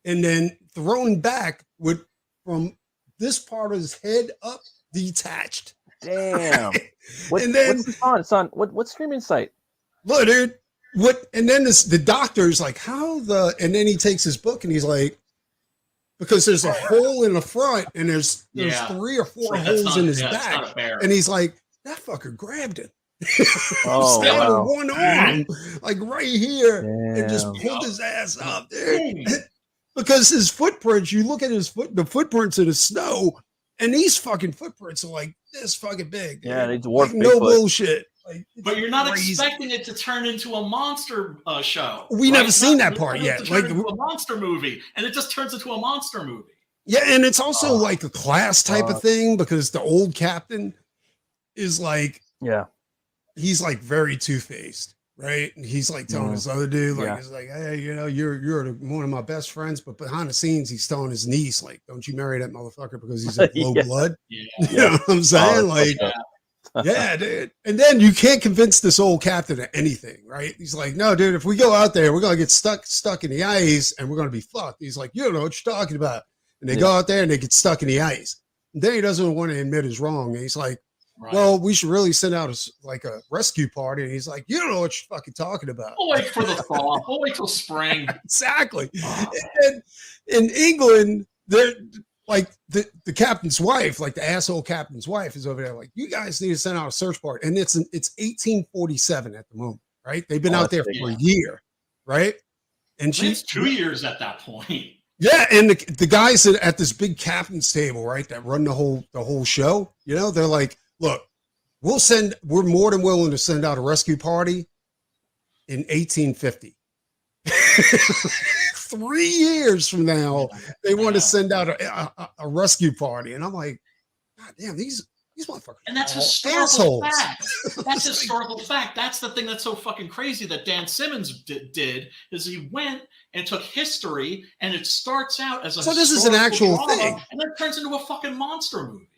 and then thrown back with from this part of his head up detached. Damn. And then what's this on? It's on what streaming site? look, dude, what? And then the doctor's like, how the? And then he takes his book and he's like, because there's a hole in the front and there's 3 or 4 holes in his back, and he's like, that fucker grabbed him. Stabbed with one arm, like right here, and just pulled his ass up, dude. Because his footprints, you look at the footprints in the snow, and these fucking footprints are like this fucking big. Yeah, they dwarf like, no bullshit. Like, but you're not expecting it to turn into a monster show. We never seen that part yet. Like a monster movie, and it just turns into a monster movie. Yeah, and it's also like a class type of thing, because the old captain is like, he's like very two-faced, right? And he's like telling this other dude, like, he's like, hey, you know, you're one of my best friends, but behind the scenes, he's telling his niece, like, don't you marry that motherfucker because he's like low blood. You know what I'm saying? Like, yeah, dude. And then you can't convince this old captain of anything, right? He's like, no, dude, if we go out there, we're gonna get stuck in the ice, and we're gonna be fucked. He's like, you don't know what you're talking about. And they go out there and they get stuck in the ice. And then he doesn't want to admit he's wrong. And he's like, well, we should really send out a rescue party. And he's like, you don't know what you're fucking talking about. We'll wait for the thaw. We'll wait till spring. Exactly. And in England, they're like the captain's wife, like the asshole captain's wife, is over there like, you guys need to send out a search party. And it's 1847 at the moment, right? They've been out there for a year, right? And she's 2 years at that point. Yeah, and the guys at this big captain's table, right, that run the whole show, you know, they're like, look, we're more than willing to send out a rescue party in 1850. 3 years from now, they want to send out a rescue party. And I'm like, God damn, these motherfuckers. And that's historical fact. That's historical fact. That's the thing that's so fucking crazy that Dan Simmons did is he went and took history, and it starts out as a so this is an actual drama, thing, and then it turns into a fucking monster movie.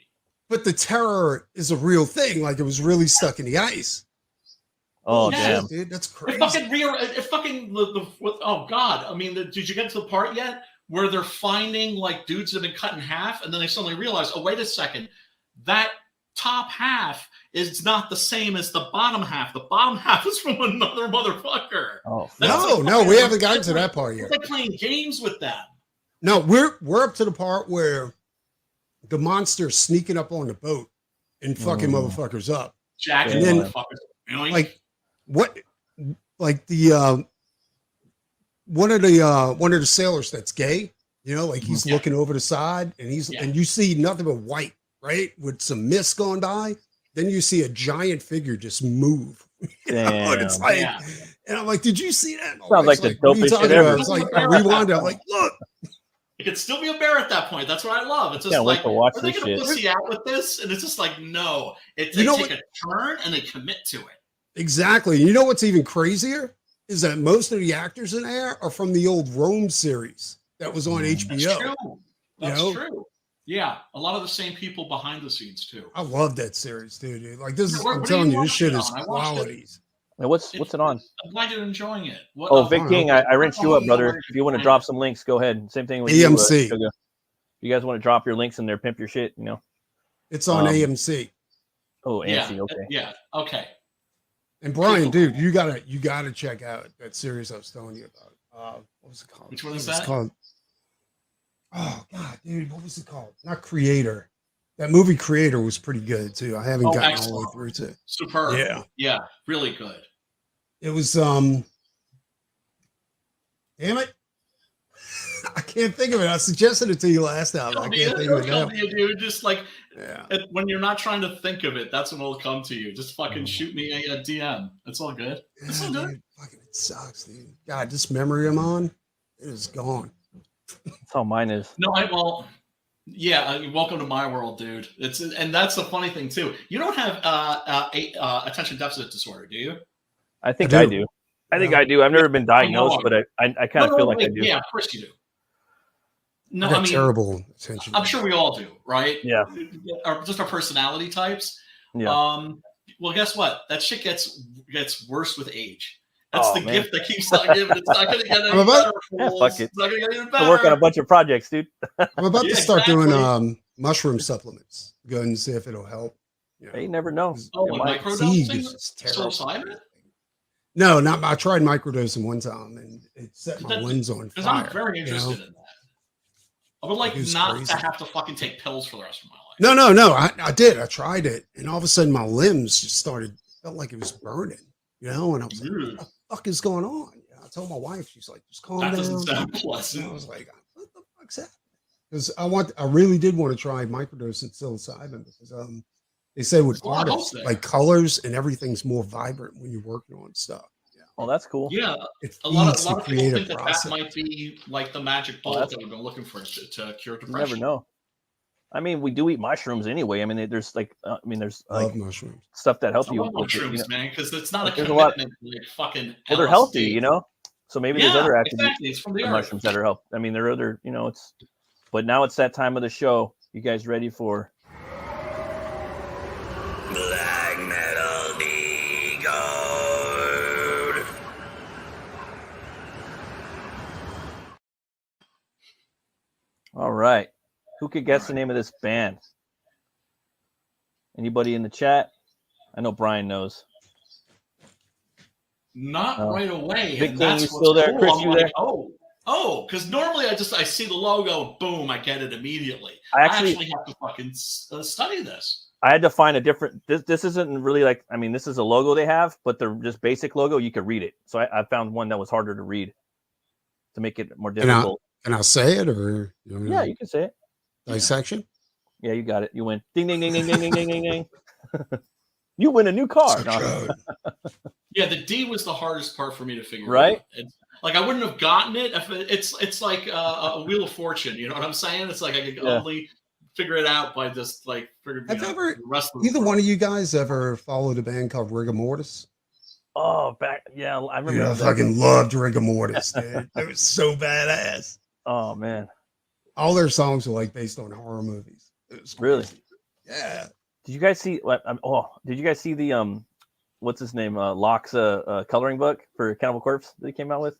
But the terror is a real thing. Like, it was really stuck in the ice. Oh, damn. Dude, that's crazy. Oh, God. I mean, did you get to the part yet where they're finding, like, dudes that have been cut in half, and then they suddenly realize, oh, wait a second, that top half is not the same as the bottom half. The bottom half is from another motherfucker. Oh, no, we haven't gotten to that part yet. It's like playing games with them. No, we're up to the part where the monster's sneaking up on the boat and fucking motherfuckers up. Jacking and then, motherfuckers. Like, what? Like the one of the sailors that's gay, you know, like he's looking over the side, and and you see nothing but white, right, with some mist going by. Then you see a giant figure just move. And it's like, and I'm like, did you see that? Sounds like the dopest shit ever. It's like, I rewound it. I'm like, look. It could still be a bear at that point. That's what I love. It's just like, are they going to pussy out with this? And it's just like, no. They take a turn and they commit to it. Exactly. You know what's even crazier is that most of the actors in there are from the old Rome series that was on HBO. That's true. That's true. Yeah, a lot of the same people behind the scenes too. I love that series, dude. Like this is, I'm telling you, this shit is qualities. What's it on? I'm glad you're enjoying it. Vic King, I rinsed you up, brother. If you want to drop some links, go ahead. Same thing with AMC. You guys want to drop your links in there, pimp your shit, you know? It's on AMC. Oh, AMC, okay. Yeah, okay. And Brian, dude, you gotta check out that series I was telling you about. What was it called? Which one is that? Oh God, dude, what was it called? Not Creator. That movie Creator was pretty good too. I haven't gotten all the way through to it. Superb. Yeah, really good. It was damn it. I can't think of it. I suggested it to you last time. I can't think of it now. Dude, just like when you're not trying to think of it, that's when it'll come to you. Just fucking shoot me a DM. It's all good. It's all good. Dude, fucking, it sucks, dude. God, this memory I'm on, it is gone. That's how mine is. No, welcome to my world, dude. And that's the funny thing too. You don't have attention deficit disorder, do you? I think I do. I think I do. I've never been diagnosed, but I kind of feel like I do. Yeah, of course you do. No, I mean, terrible attention. I'm sure we all do, right? Yeah. Just our personality types. Yeah. Well, guess what? That shit gets worse with age. That's the man. gift that keeps on giving. It's not going to get any better. Fuck it. It's not going to get any I better. work on a bunch of projects, dude. I'm about Yeah, to start exactly. doing mushroom supplements. Go ahead and see if it'll help. You know, You never know. Oh, It and might- fatigue microdosing? is just terrible. Psilocybin? No, not. I tried microdosing one time and it set my limbs on Because fire. I'm very interested in that. I would like It was not crazy. to have to fucking take pills for the rest of my life. No. I did. I tried it, and all of a sudden my limbs just started. Felt like it was burning. You know, and I was like, "What the fuck is going on?" You know, I told my wife. She's like, "Just calm That down." doesn't sound And pleasant. I was like, "What the fuck's that?" Because I really did want to try microdosing psilocybin because they say with There's a lot of artists hope there. like colors and everything's more vibrant when you're working on stuff. Yeah, Oh, that's cool. Yeah, it a lot feeds of the people think creative that process. might be like the magic Oh, bullet that's- that we've been looking for to cure You depression. never know. I mean, we do eat mushrooms anyway. I mean, there's like, there's like Love mushrooms. stuff that help I you. love with it, mushrooms, you know? man, because it's not Like, a there's a lot- commitment to like fucking Well, they're LSD. healthy, you know. So maybe there's Yeah, other attributes exactly. It's from the of earth. mushrooms that are help. I mean, there are other, you know. It's, but now it's that time of the show. You guys ready for Black Metal Decode. All right. Who could guess the name of this band? Anybody in the chat? I know Brian knows. Not Oh. right away. Big And King, that's you what's still there? cool. Chris, I'm you like, there? because normally I see the logo, boom, I get it immediately. I I actually- actually have to fucking study this. I had to find a different. This isn't really like. I mean, this is a logo they have, but the just basic logo you could read it. So I found one that was harder to read to make it more difficult. Can I say it or you want me Yeah, to- you can say it. dissection? Yeah, you got it. You win. Ding ding ding ding ding ding ding ding ding. You win a new car. No. Yeah, the D was the hardest part for me to figure Right? out. Like I wouldn't have gotten it if it's like a Wheel of Fortune. You know what I'm saying? It's like I could Yeah. only figure it out by just like figuring Have ever- the rest of the Either one of you guys ever followed a band called Rigor Mortis? Oh, yeah, I remember. Dude, I that. fucking loved Rigor Mortis, dude. It was so badass. Oh man, All their songs were like based on horror movies. It was Really? crazy. Yeah. did you guys see? Did you guys see the what's his name? Locke's coloring book for Cannibal Corpse that he came out with?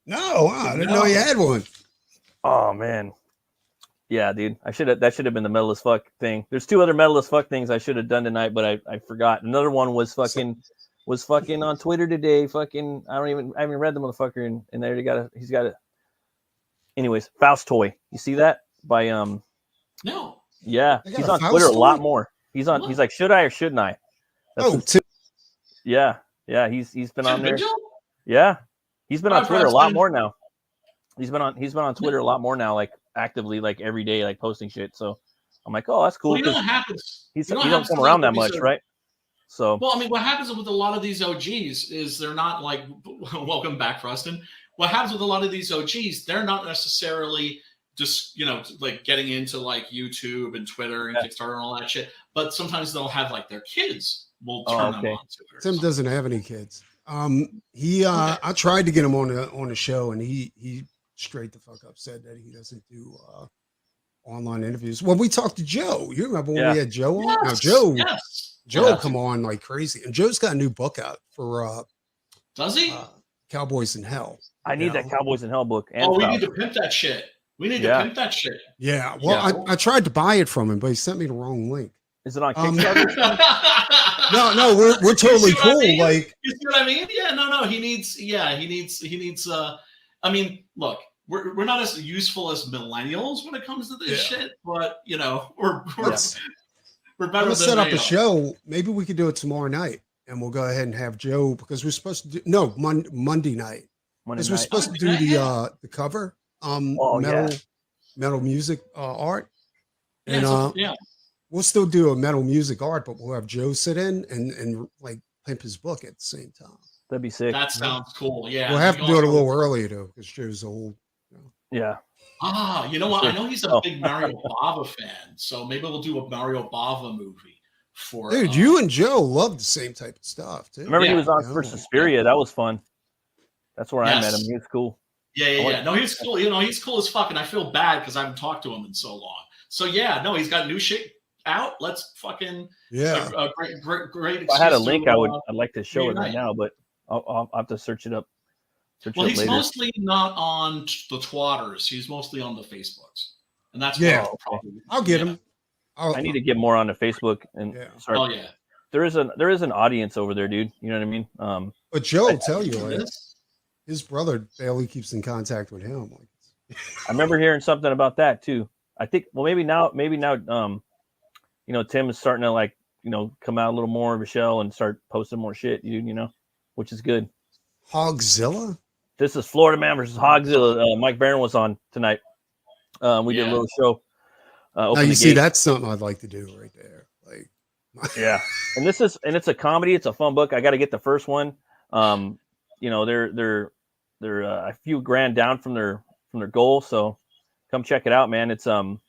No, I didn't know you had one. Oh man, yeah, dude. That should have been the metal as fuck thing. There's two other metal as fuck things I should have done tonight, but I forgot. Another one was fucking on Twitter today. Fucking I haven't read the motherfucker, and there he's got it. Anyways, Faust Toy. You see that by No. yeah, They got he's a on Faust Twitter a lot Toy? more. He's on. What? He's like, should I or shouldn't I? That's Oh, his- yeah. He's been on there. Vigil? Yeah, he's been on I've Twitter a lot seen- more now. He's been on Twitter a lot more now, like actively, like every day, like posting shit. So I'm like, oh, that's cool. Well, you know 'cause what happens? he you know what don't happens come to, around like, that much, these right? So Well, I mean, what happens with a lot of these OGs is they're not like, welcome back, Preston. What happens with a lot of these OGs, they're not necessarily just, like getting into like YouTube and Twitter and Kickstarter and all that shit. But sometimes they'll have like their kids will turn them okay. on to it. or Tim something. doesn't have any kids. I tried to get him on the show, and he straight the fuck up said that he doesn't do online interviews. Well, we talked to Joe. You remember when we had Joe on? Now Joe Yes. come on like crazy, and Joe's got a new book out for Does he? Cowboys in Hell. I need that Cowboys in Hell book. And We Faust. need to pimp that shit. We need Yeah. to pimp that shit. Yeah. Well, Yeah. I tried to buy it from him, but he sent me the wrong link. Is it on Um, Kickstarter? No, we're totally You see what I cool. mean? Like, You see what I mean? Yeah, no. He needs. I mean, look, we're not as useful as millennials when it comes to this shit, but we're let's- we're I'm better gonna than set up they a are. show. Maybe we could do it tomorrow night, and we'll go ahead and have Joe because we're supposed to do Monday night. Monday Because we're night. supposed to do the cover, metal music art, and we'll still do a metal music art, but we'll have Joe sit in and like pimp his book at the same time. That'd be sick. That sounds cool. Yeah, We'll have to You do it a also- little earlier though, because Joe's old. Yeah. You know what? I Sure. know he's a big Mario Bava fan, so maybe we'll do a Mario Bava movie for. Dude, you and Joe love the same type of stuff too. Remember he Yeah. was on Yeah. for Suspiria. That was fun. That's where I met Yes. him. He was cool. Yeah. No, he's cool. He's cool as fuck, and I feel bad because I haven't talked to him in so long. So yeah, no, he's got new shit out. Let's fucking Yeah. great. If I had a excuse link, to, I'd like to show it right reunite. now, but I'll have to search it up. Well, he's later. mostly not on the Twatters. He's mostly on the Facebooks, and that's I'll get him. I need to get more on the Facebook and start. Oh yeah, there is an audience over there, dude. You know what I mean? But Joe will tell you, like, his brother barely keeps in contact with him. Like, I remember hearing something about that too. I think, well, maybe now, you know, Tim is starting to, like, you know, come out a little more of a shell and start posting more shit, dude. You know, which is good. Hogzilla. This is Florida Man versus Hogzilla. Mike Barron was on tonight. We did a little show. Now you see, that's something I'd like to do right there. Like, yeah, and it's a comedy. It's a fun book. I got to get the first one. You know, they're a few grand down from their goal, so come check it out, man. It's Hogzilla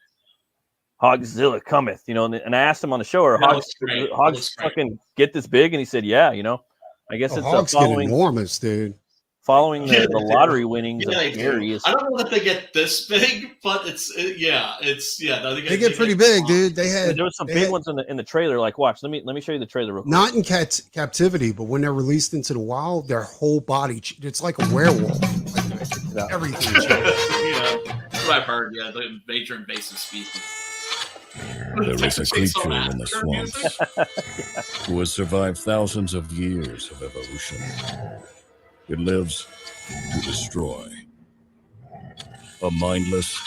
cometh. You know, and I asked him on the show, or Hogs fucking get this big, and he said, yeah. You know, I guess it's Hogs following enormous, dude. Following the lottery winnings of Gary. I don't know if they get this big, but they get pretty big, dude. There was some big ones in the trailer. Like, watch, let me show you the trailer real quick. Not in captivity, but when they're released into the wild, their whole body, it's like a werewolf. Like, everything changes. That's what I've heard. Yeah, the major invasive species. There is a creature in the swamp who has survived thousands of years of evolution. It lives to destroy. A mindless,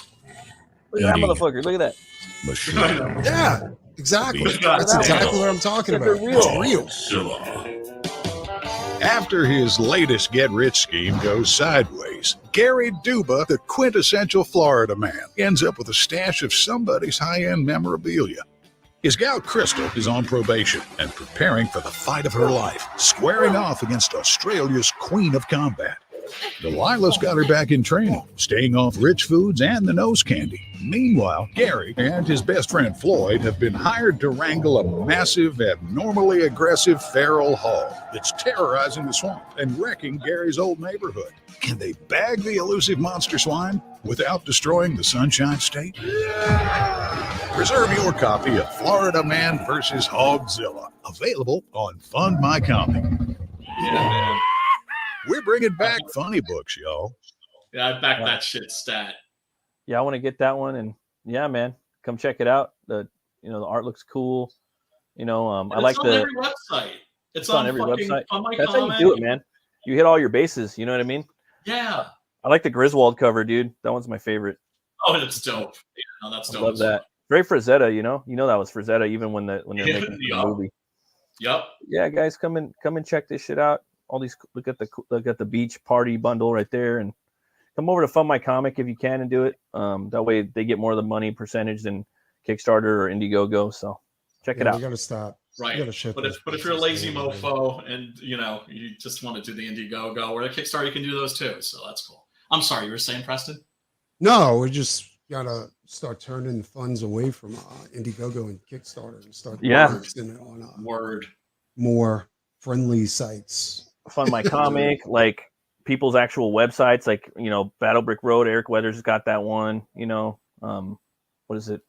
look at that motherfucker. Look at that machine. Yeah, exactly. That's exactly what I'm talking about. It's real. After his latest get-rich scheme goes sideways, Gary Duba, the quintessential Florida man, ends up with a stash of somebody's high-end memorabilia. His gal Crystal is on probation and preparing for the fight of her life, squaring off against Australia's Queen of Combat. Delilah's got her back in training, staying off rich foods and the nose candy. Meanwhile, Gary and his best friend Floyd have been hired to wrangle a massive, abnormally aggressive feral hog that's terrorizing the swamp and wrecking Gary's old neighborhood. Can they bag the elusive monster swine without destroying the Sunshine State? Reserve your copy of Florida Man vs. Hogzilla, available on Fund My Comic. Yeah, man. We're bringing back funny books, y'all. Yeah, I back that shit stat. Yeah, I want to get that one, and yeah, man, come check it out. The art looks cool. You know, I like on every website. It's on every website. That's how you do it, man. You hit all your bases. You know what I mean? Yeah. I like the Griswold cover, dude. That one's my favorite. Oh, it's dope. Yeah, no, that's dope. I love that. Very Frazetta, you know that was Frazetta even when they're making the movie. Yep. Yeah, guys, come and check this shit out. All these, look at the beach party bundle right there, and come over to Fund My Comic if you can and do it. That way they get more of the money percentage than Kickstarter or Indiegogo. So check it out. You gotta stop. Right. But if you're a lazy mofo and you just want to do the Indiegogo or the Kickstarter, you can do those too. So that's cool. I'm sorry, you were saying, Preston? No, we just gotta start turning funds away from Indiegogo and Kickstarter and start on more friendly sites. Fund My Comic, like people's actual websites, like Battle Brick Road. Eric Weathers got that one. What is it?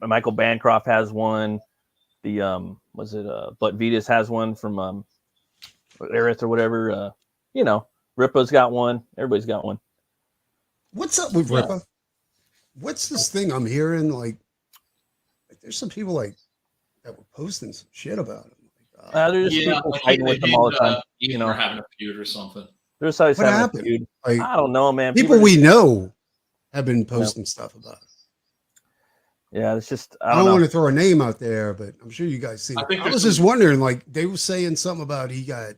Michael Bancroft has one. The But Vitas has one from Aerith or whatever. Ripa's got one. Everybody's got one. What's up with Ripa? What's this thing I'm hearing? Like there's some people that were posting some shit about him. There's people fighting with them all the time. We're having a feud or something. There's always having a feud. I don't know, man. People we know have been posting stuff about it. Yeah, it's just I don't want to throw a name out there, but I'm sure you guys see. I was just wondering, they were saying something about he got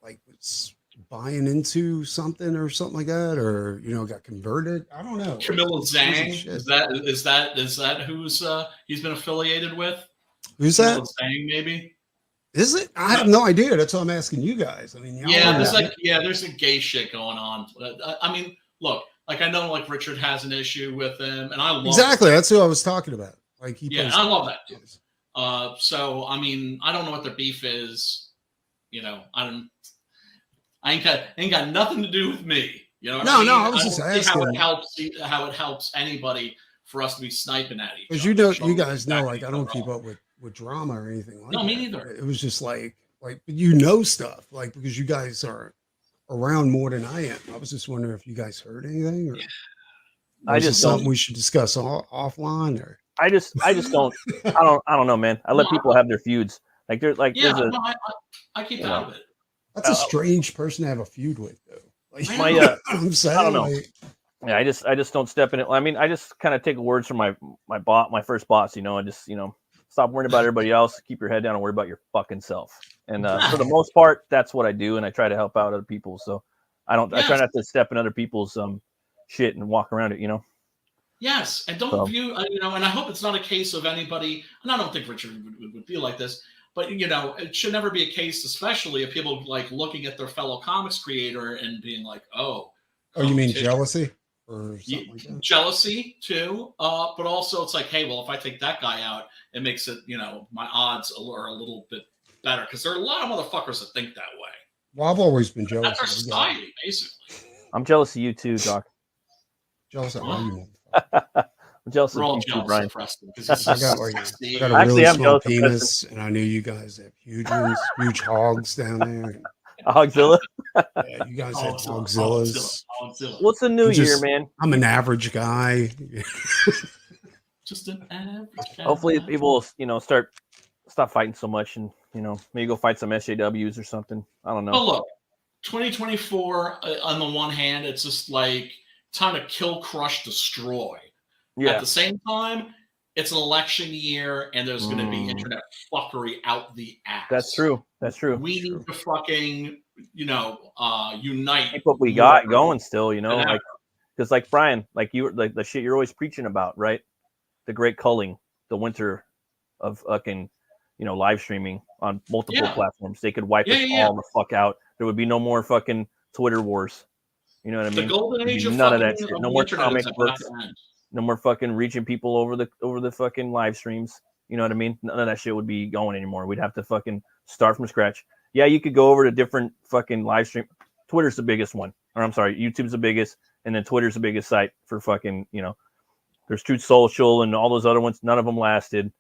was buying into something or something like that, or got converted. I don't know. Camilla Zhang, is that who's he's been affiliated with? Who's that? Zhang, maybe. Is it? I have no idea. That's why I'm asking you guys. I mean, there's a gay shit going on. I mean, look, I know Richard has an issue with him, and I love exactly. That's who I was talking about. I love that too. So I mean, I don't know what the beef is. I ain't got nothing to do with me. I was just asking how it helps anybody for us to be sniping at each other. Because you guys know, I don't keep up with drama or anything like that. No, me neither. It was just like like, but you know stuff, like, because you guys are around more than I am. I was just wondering if you guys heard anything, or I is just this don't. something we should discuss offline, or I just don't. I don't know, man. I let people have their feuds. Like there's Yeah, there's a. no, I keep out of it. that's a strange person to have a feud with, though. Like, My I'm saying, I don't know. like, Yeah, I just don't step in it. I mean, I just kind of take words from my first boss. I just stop worrying about everybody else. Keep your head down and worry about your fucking self. And for the most part, that's what I do, and I try to help out other people. So I don't. I try not to step in other people's shit and walk around it. Yes, and don't view, and I hope it's not a case of anybody, and I don't think Richard would feel like this, but, it should never be a case, especially if people like looking at their fellow comics creator and being like, oh, you mean jealousy or something like that? Jealousy too, but also it's like, hey, well, if I take that guy out, it makes it, my odds are a little bit better, because there are a lot of motherfuckers that think that way. Well, I've always been jealous. That's our society, basically. I'm jealous of you too, Doc. Jealous of you. I'm jealous We're all of you, jealous Brian. of Preston. I got a Actually, really I'm small jealous of penis, and I knew you guys have huge ones, huge hogs down there. Hogzilla. Yeah, you guys have hogzillas. What's the new year, man? I'm an average guy. Just an average guy. Hopefully, people will, stop fighting so much, and maybe go fight some SJWs or something. I don't know. Well, look, 2024. On the one hand, it's just like time to kill, crush, destroy. Yeah. At the same time, it's an election year, and there's going to be internet fuckery out the ass. That's true. That's true. We need to fucking, unite. Keep what we got going still, because like Brian, like the shit you're always preaching about, right? The great culling, the winter of fucking, live streaming on multiple platforms. They could wipe us all the fuck out. There would be no more fucking Twitter wars. You know what I mean? The golden age of none of fucking that shit. No more comic books. end. No more fucking reaching people over the fucking live streams. You know what I mean? None of that shit would be going anymore. We'd have to fucking start from scratch. Yeah, you could go over to different fucking live stream. Twitter's the biggest one. Or I'm sorry, YouTube's the biggest, and then Twitter's the biggest site for fucking, there's Truth Social and all those other ones. None of them lasted.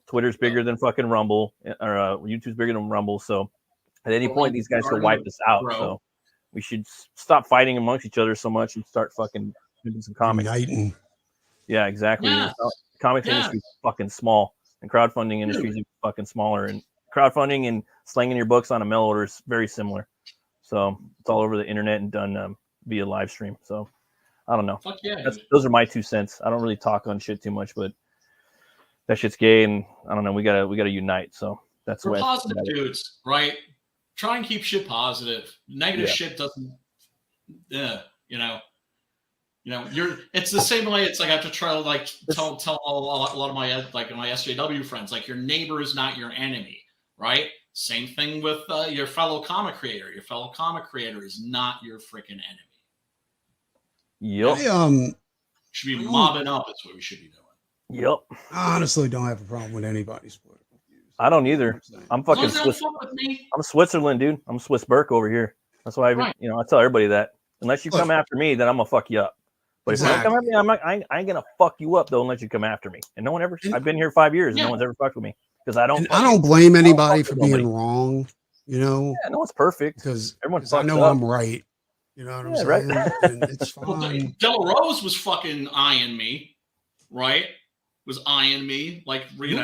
Twitter's bigger than fucking Rumble, or YouTube's bigger than Rumble. So at any point, these guys could wipe us out. So we should stop fighting amongst each other so much and start fucking doing some comics. Uniting. Yeah, exactly. Yes. Comics industry is fucking small, and crowdfunding industry is fucking smaller. And crowdfunding and slanging your books on a mail order is very similar. So it's all over the internet and done via live stream. So I don't know. Fuck yeah. Those are my 2 cents. I don't really talk on shit too much, but that shit's gay, and I don't know. We gotta unite. So that's we're positive dudes, right? Try and keep shit positive. Negative shit doesn't. It's the same way. It's like I have to try to like tell a lot of my my SJW friends, like, your neighbor is not your enemy, right? Same thing with your fellow comic creator. Your fellow comic creator is not your freaking enemy. Yep. Should be mobbing up. That's what we should be doing. Yep. I honestly don't have a problem with anybody's political views. I don't either. I'm fucking Swiss. I'm Switzerland, dude. I'm Swiss Burke over here. That's why I tell everybody that. Unless you come after me, then I'm gonna fuck you up. But if you don't come at me, I ain't gonna fuck you up though unless you come after me. And no one ever. I've been here 5 years, and no one's ever fucked with me because I don't. I don't blame anybody for being wrong. Yeah, no one's perfect because everyone's. I know I'm right. You know what I'm saying? Right. And it's fine. Well, Della Rose was fucking eyeing me, right? Was eyeing me like ready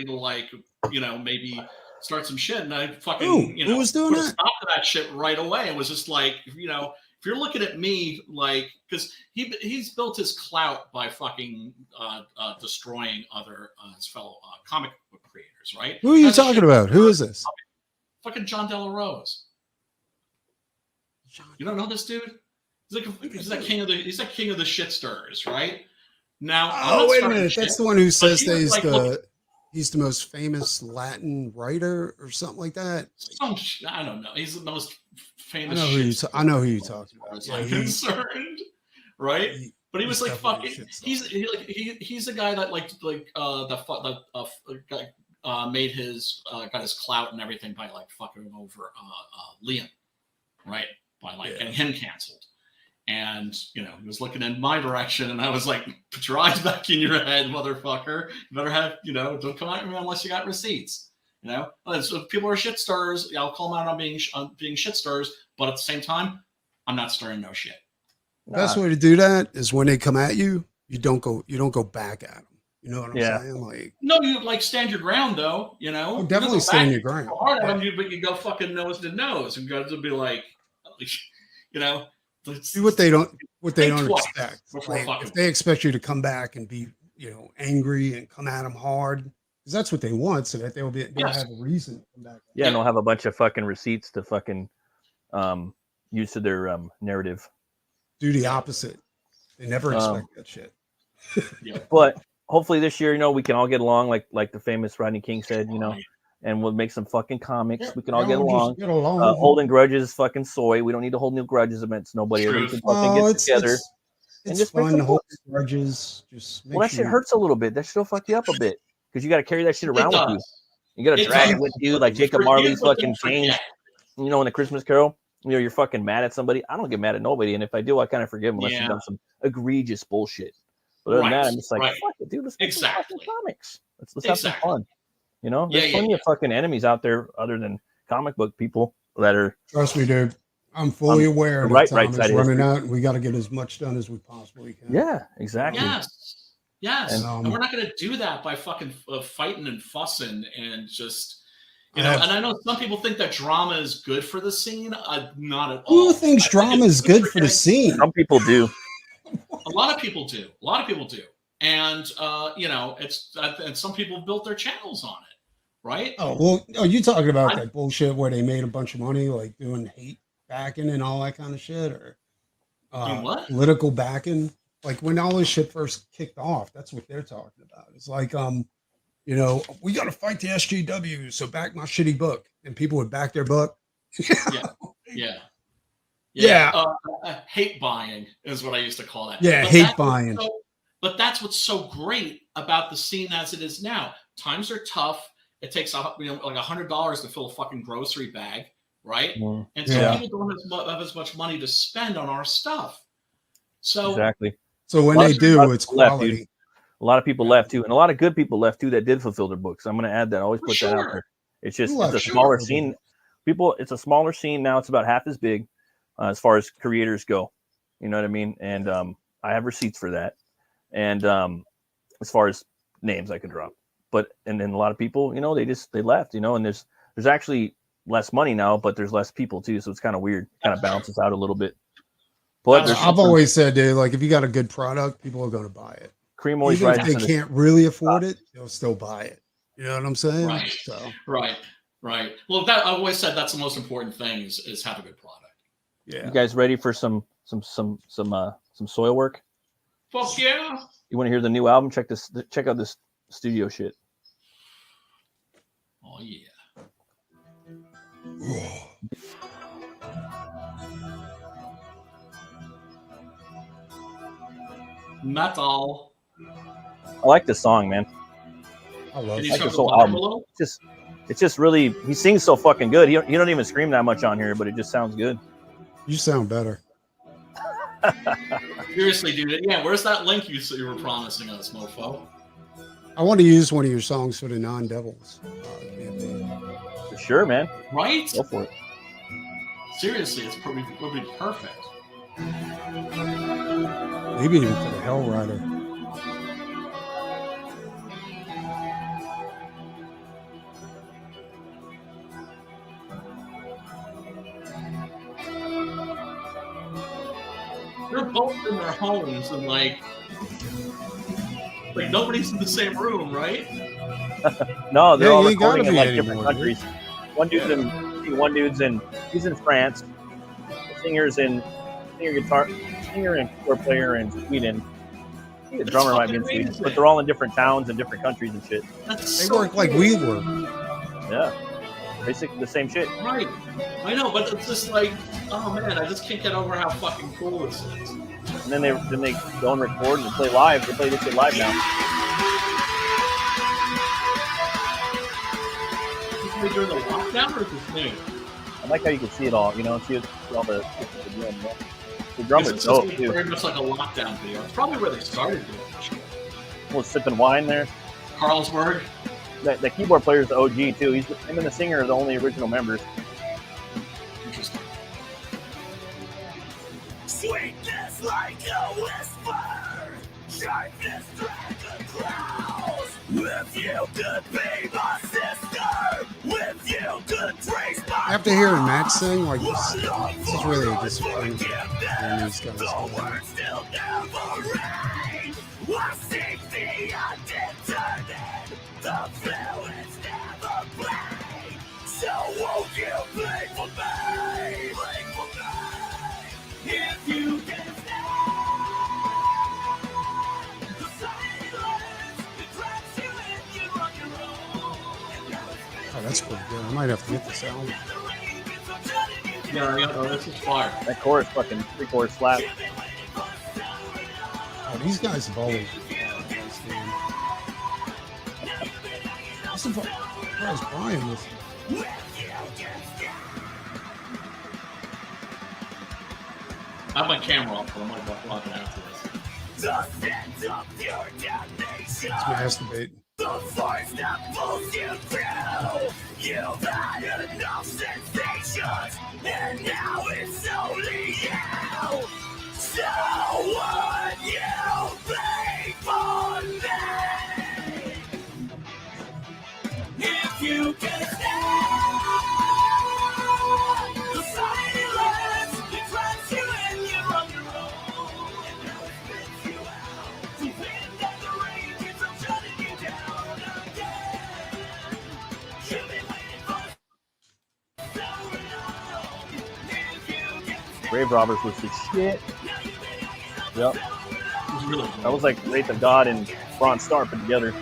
to like maybe start some shit, and I fucking who was doing that? Stop to that shit right away. It was just like if you're looking at me, like, because he's built his clout by fucking destroying other his fellow comic book creators, right? Who are you talking about? Who is this? Fucking John Della Rose. You don't know this dude? He's like king of the shit stirrers, right? Now, wait a minute. That's the one who says that he's the most famous Latin writer or something like that. I don't know. He's the most famous. I know who you're talking about. As I'm concerned, right? But he was like fucking. He's the guy that made his got his clout and everything by like fucking over Liam, right? By like getting him canceled. And, he was looking in my direction, and I was like, put your eyes back in your head, motherfucker. You better have, don't come at me unless you got receipts. You know, and so if people are shit stirrers, I'll call them out on being shit stirrers, but at the same time, I'm not stirring no shit. Best way to do that is when they come at you, you don't go back at them. You know what I'm saying? Like, no, you like stand your ground though. You know, definitely stand your ground. Hard at them, but you go fucking nose to nose, and guys will be like, you know, do what they don't expect. Like, if they expect you to come back and be, you know, angry and come at them hard, because that's what they want, so that they'll have a reason to come back. Yeah, and they'll have a bunch of fucking receipts to fucking use to their narrative. Do the opposite. They never expect that shit. But hopefully this year, you know, we can all get along, like the famous Rodney King said, you know, and we'll make some fucking comics. We can all get along. Holding grudges is fucking soy. We don't need to hold new grudges against nobody. Everybody can fucking get together. It's just fun to hold grudges. That shit hurts a little bit. That shit will fuck you up a bit because you got to carry that shit around with you. You got to drag it with you, like Jacob Marley's fucking change. You know, in the Christmas Carol, you know, you're fucking mad at somebody. I don't get mad at nobody, and if I do, I kind of forgive them unless you've done some egregious bullshit. But other than that, I'm just like, fuck it, dude. Let's make some fucking comics. Let's have some fun. You know, there's plenty of fucking enemies out there other than comic book people that are. Trust me, dude. I'm fully aware that time is running out, and we got to get as much done as we possibly can. Yeah, exactly. Yes. And we're not going to do that by fucking fighting and fussing and just, you know. And I know some people think that drama is good for the scene. Not at all. Who thinks drama is good for the scene? Some people do. A lot of people do. And you know, and some people built their channels on it, right? Oh well, are you talking about that bullshit where they made a bunch of money, like doing hate backing and all that kind of shit, or political backing? Like when all this shit first kicked off, that's what they're talking about. It's like, you know, we got to fight the SJW, so back my shitty book, and people would back their book. Hate buying is what I used to call that. Yeah, hate buying. But that's what's so great about the scene as it is now. Times are tough. It takes like $100 to fill a fucking grocery bag, right? And so people don't have as much money to spend on our stuff. So exactly. So when they do, it's quality. Left, a lot of people left too, and a lot of good people left too that did fulfill their books. I'm going to add that. I always put that out there. It's just it's a smaller scene. It's a smaller scene now. It's about half as big as far as creators go. You know what I mean? And I have receipts for that. And as far as names I could drop, and then a lot of people, you know, they left, you know, and there's actually less money now, but there's less people too, so it's kind of weird, kind of balances out a little bit. But I've always said, dude, like if you got a good product, people are going to buy it. Cream always rises. Even if they can't really afford it, they'll still buy it. You know what I'm saying? Right. So. Right. Well, that I always said that's the most important thing is have a good product. Yeah. You guys ready for some soil work? Fuck yeah. You want to hear the new album? Check out this studio shit. Oh yeah. Metal. I like this song, man. I love this whole album. It's just really, he sings so fucking good. He don't even scream that much on here, but it just sounds good. You sound better. Seriously, dude. Yeah, where's that link you were promising us, mofo? I want to use one of your songs for the non-devils. For sure, man. Right? Go for it. Seriously, it's probably perfect. Maybe even for the Hell Rider. They're both in their homes and like nobody's in the same room, right? No, they're all recording in like different countries. One dude's in France. The singer and keyboard player in Sweden. I think the drummer might be in Sweden, but they're all in different towns and different countries and shit. They work like we work. Yeah, basically the same shit. Right. I know, but it's just like, oh man, I just can't get over how fucking cool this is. And then they go and record and play live. They play this shit live now. During the lockdown, or is this new? I like how you can see it all. You know, see all the drum. The drum is dope too. Very much like a lockdown video. It's probably where they started doing this shit. Well, sipping wine there. Carlsberg. the keyboard player is the OG too. Him and the singer are the only original members. Interesting. Sweetness like a whisper, sharpness like a cloud. If you could be my sister, if you could trace my After hearing Matt sing, like, this is really a disappointment. These guys. still never rain. I seek the undetermined, the fluid's never plain. So won't you play for me? Play for me. If you can stand the silence, it traps you and you're on your own. Oh, that's pretty good. I might have to get this album. Yeah, this is fire. That chorus, fucking pre-chorus slap. Oh, these guys have always. Where's Brian? This. I have my camera off, but I'm like walking after this. It's masturbating. The force that pulls you through. You've had enough sensations, and now it's only you. So would you be for me? If you can stand the silence, it traps you and you're on your own. And now it spits you out. To win that the rain keeps on shutting you down again. You've been waiting for so long. If you can stand, Grave Robbers was the shit. Yep. It was really That was like Wraith of God and Bronze Star put together. A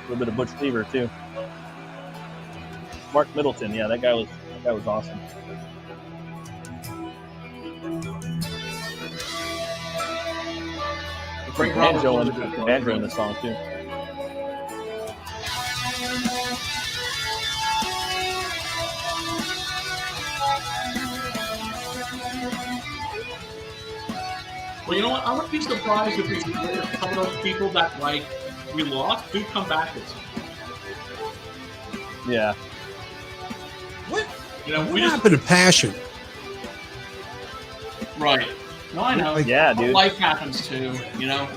little bit of Butch Cleaver too. Mark Middleton, yeah, that guy was awesome. Great Banjo in the song too. Well, you know what? I wouldn't be surprised if some of those people that like we lost do come back this year. Yeah. What? You know, What we just happened to Passion? right. No, I know. Yeah, dude. Life happens too. You know.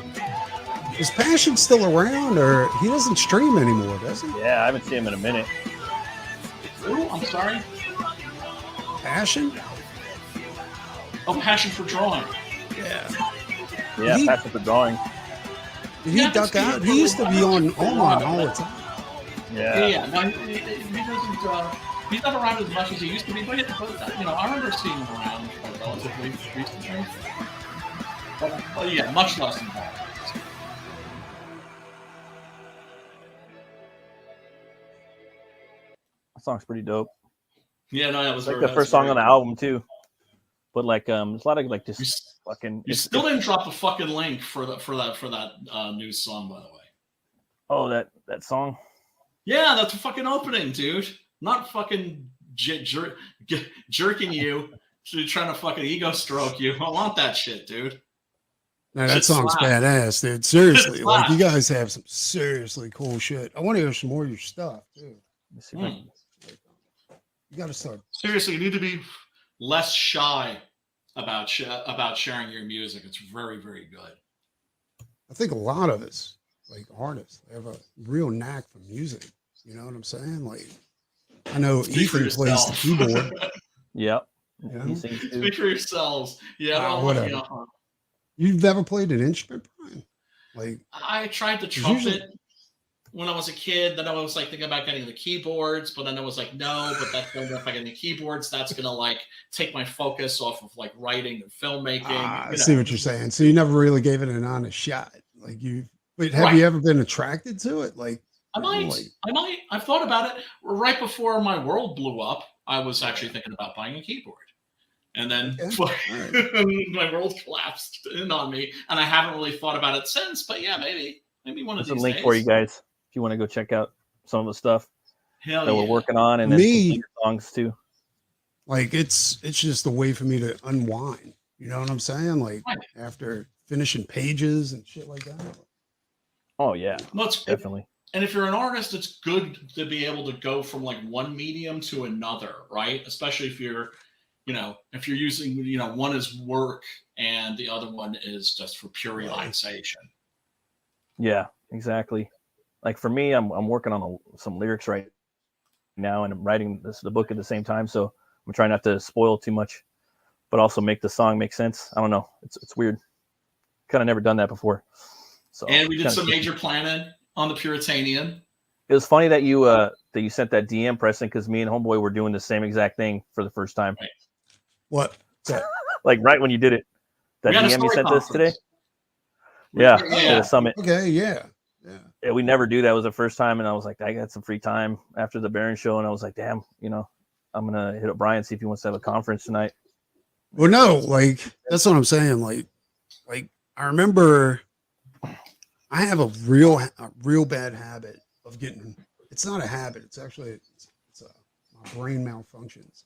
Is Passion still around, or he doesn't stream anymore, does he? Yeah, I haven't seen him in a minute. Ooh, I'm sorry. Passion? Oh, passion for drawing. Yeah. Yeah, He- Passion for Drawing. Did he Yeah, duck that's out? good. He used to be on online all the time. Yeah. Yeah. No, he doesn't. He's not around as much as he used to be. But you know, I remember seeing him around relatively recently. But yeah, much less than that. That song's pretty dope. Yeah, no, that was It's like very- the first song on the album too. But like there's a lot of like You, just fucking you still didn't drop the fucking link for that new song, by the way. oh that song. Yeah, that's a fucking opening, dude. Not fucking jerking you to trying to fucking ego stroke you. I want that shit, dude. No, that Shit song's slaps. badass, dude. Seriously, Shit like you slaps. guys have some seriously cool shit. I want to hear some more of your stuff too. Let me see if I can- You got to start. Seriously, you need to be less shy about sharing your music. It's very, very good. I think a lot of us, like artists, have a real knack for music. You know what I'm saying? Like, I know Speak for Ethan plays the yourself. keyboard. Yep. Yeah. He sings too. Speak for yourselves. Yeah, Whatever. you know, You've never played an instrument, Brian? Like, I tried the Usually- trumpet when I was a kid. Then I was like thinking about getting the keyboards, but then I was like, no, but that's going to, if I get the keyboards, that's going to like take my focus off of like writing and filmmaking. I you see know. what you're saying. So you never really gave it an honest shot. Like you, wait, have Right. you ever been attracted to it? Like, I might. I've thought about it. Right before my world blew up, I was actually thinking about buying a keyboard. And then my world collapsed in on me, and I haven't really thought about it since. But yeah, maybe one of There's a these link days. for you guys if you want to go check out some of the stuff Hell that yeah. we're working on and then Me- some songs too. like it's just a way for me to unwind. You know what I'm saying? Like Right. after finishing pages and shit like that. Oh yeah, No, it's definitely. And if you're an artist, it's good to be able to go from like one medium to another, right? Especially if you're, if you're using, one is work and the other one is just for pure relaxation. Yeah, exactly. Like for me, I'm working on some lyrics right now, and I'm writing the book at the same time. So I'm trying not to spoil too much, but also make the song make sense. I don't know. It's weird. Kind of never done that before. So and we did some major planning on the Puritanian. It was funny that you sent that DM, Preston, because me and Homeboy were doing the same exact thing for the first time. Right. What? Like right when you did it. That DM you sent us today? Yeah. At a summit. Okay, yeah. Yeah, we never do that. It was the first time, and I was like, I got some free time after the Baron show, and I was like, damn, I'm gonna hit up Brian, see if he wants to have a conference tonight. Well, no, like that's what I'm saying. Like I remember I have a real bad habit of getting. It's not a habit. It's actually my brain malfunctions,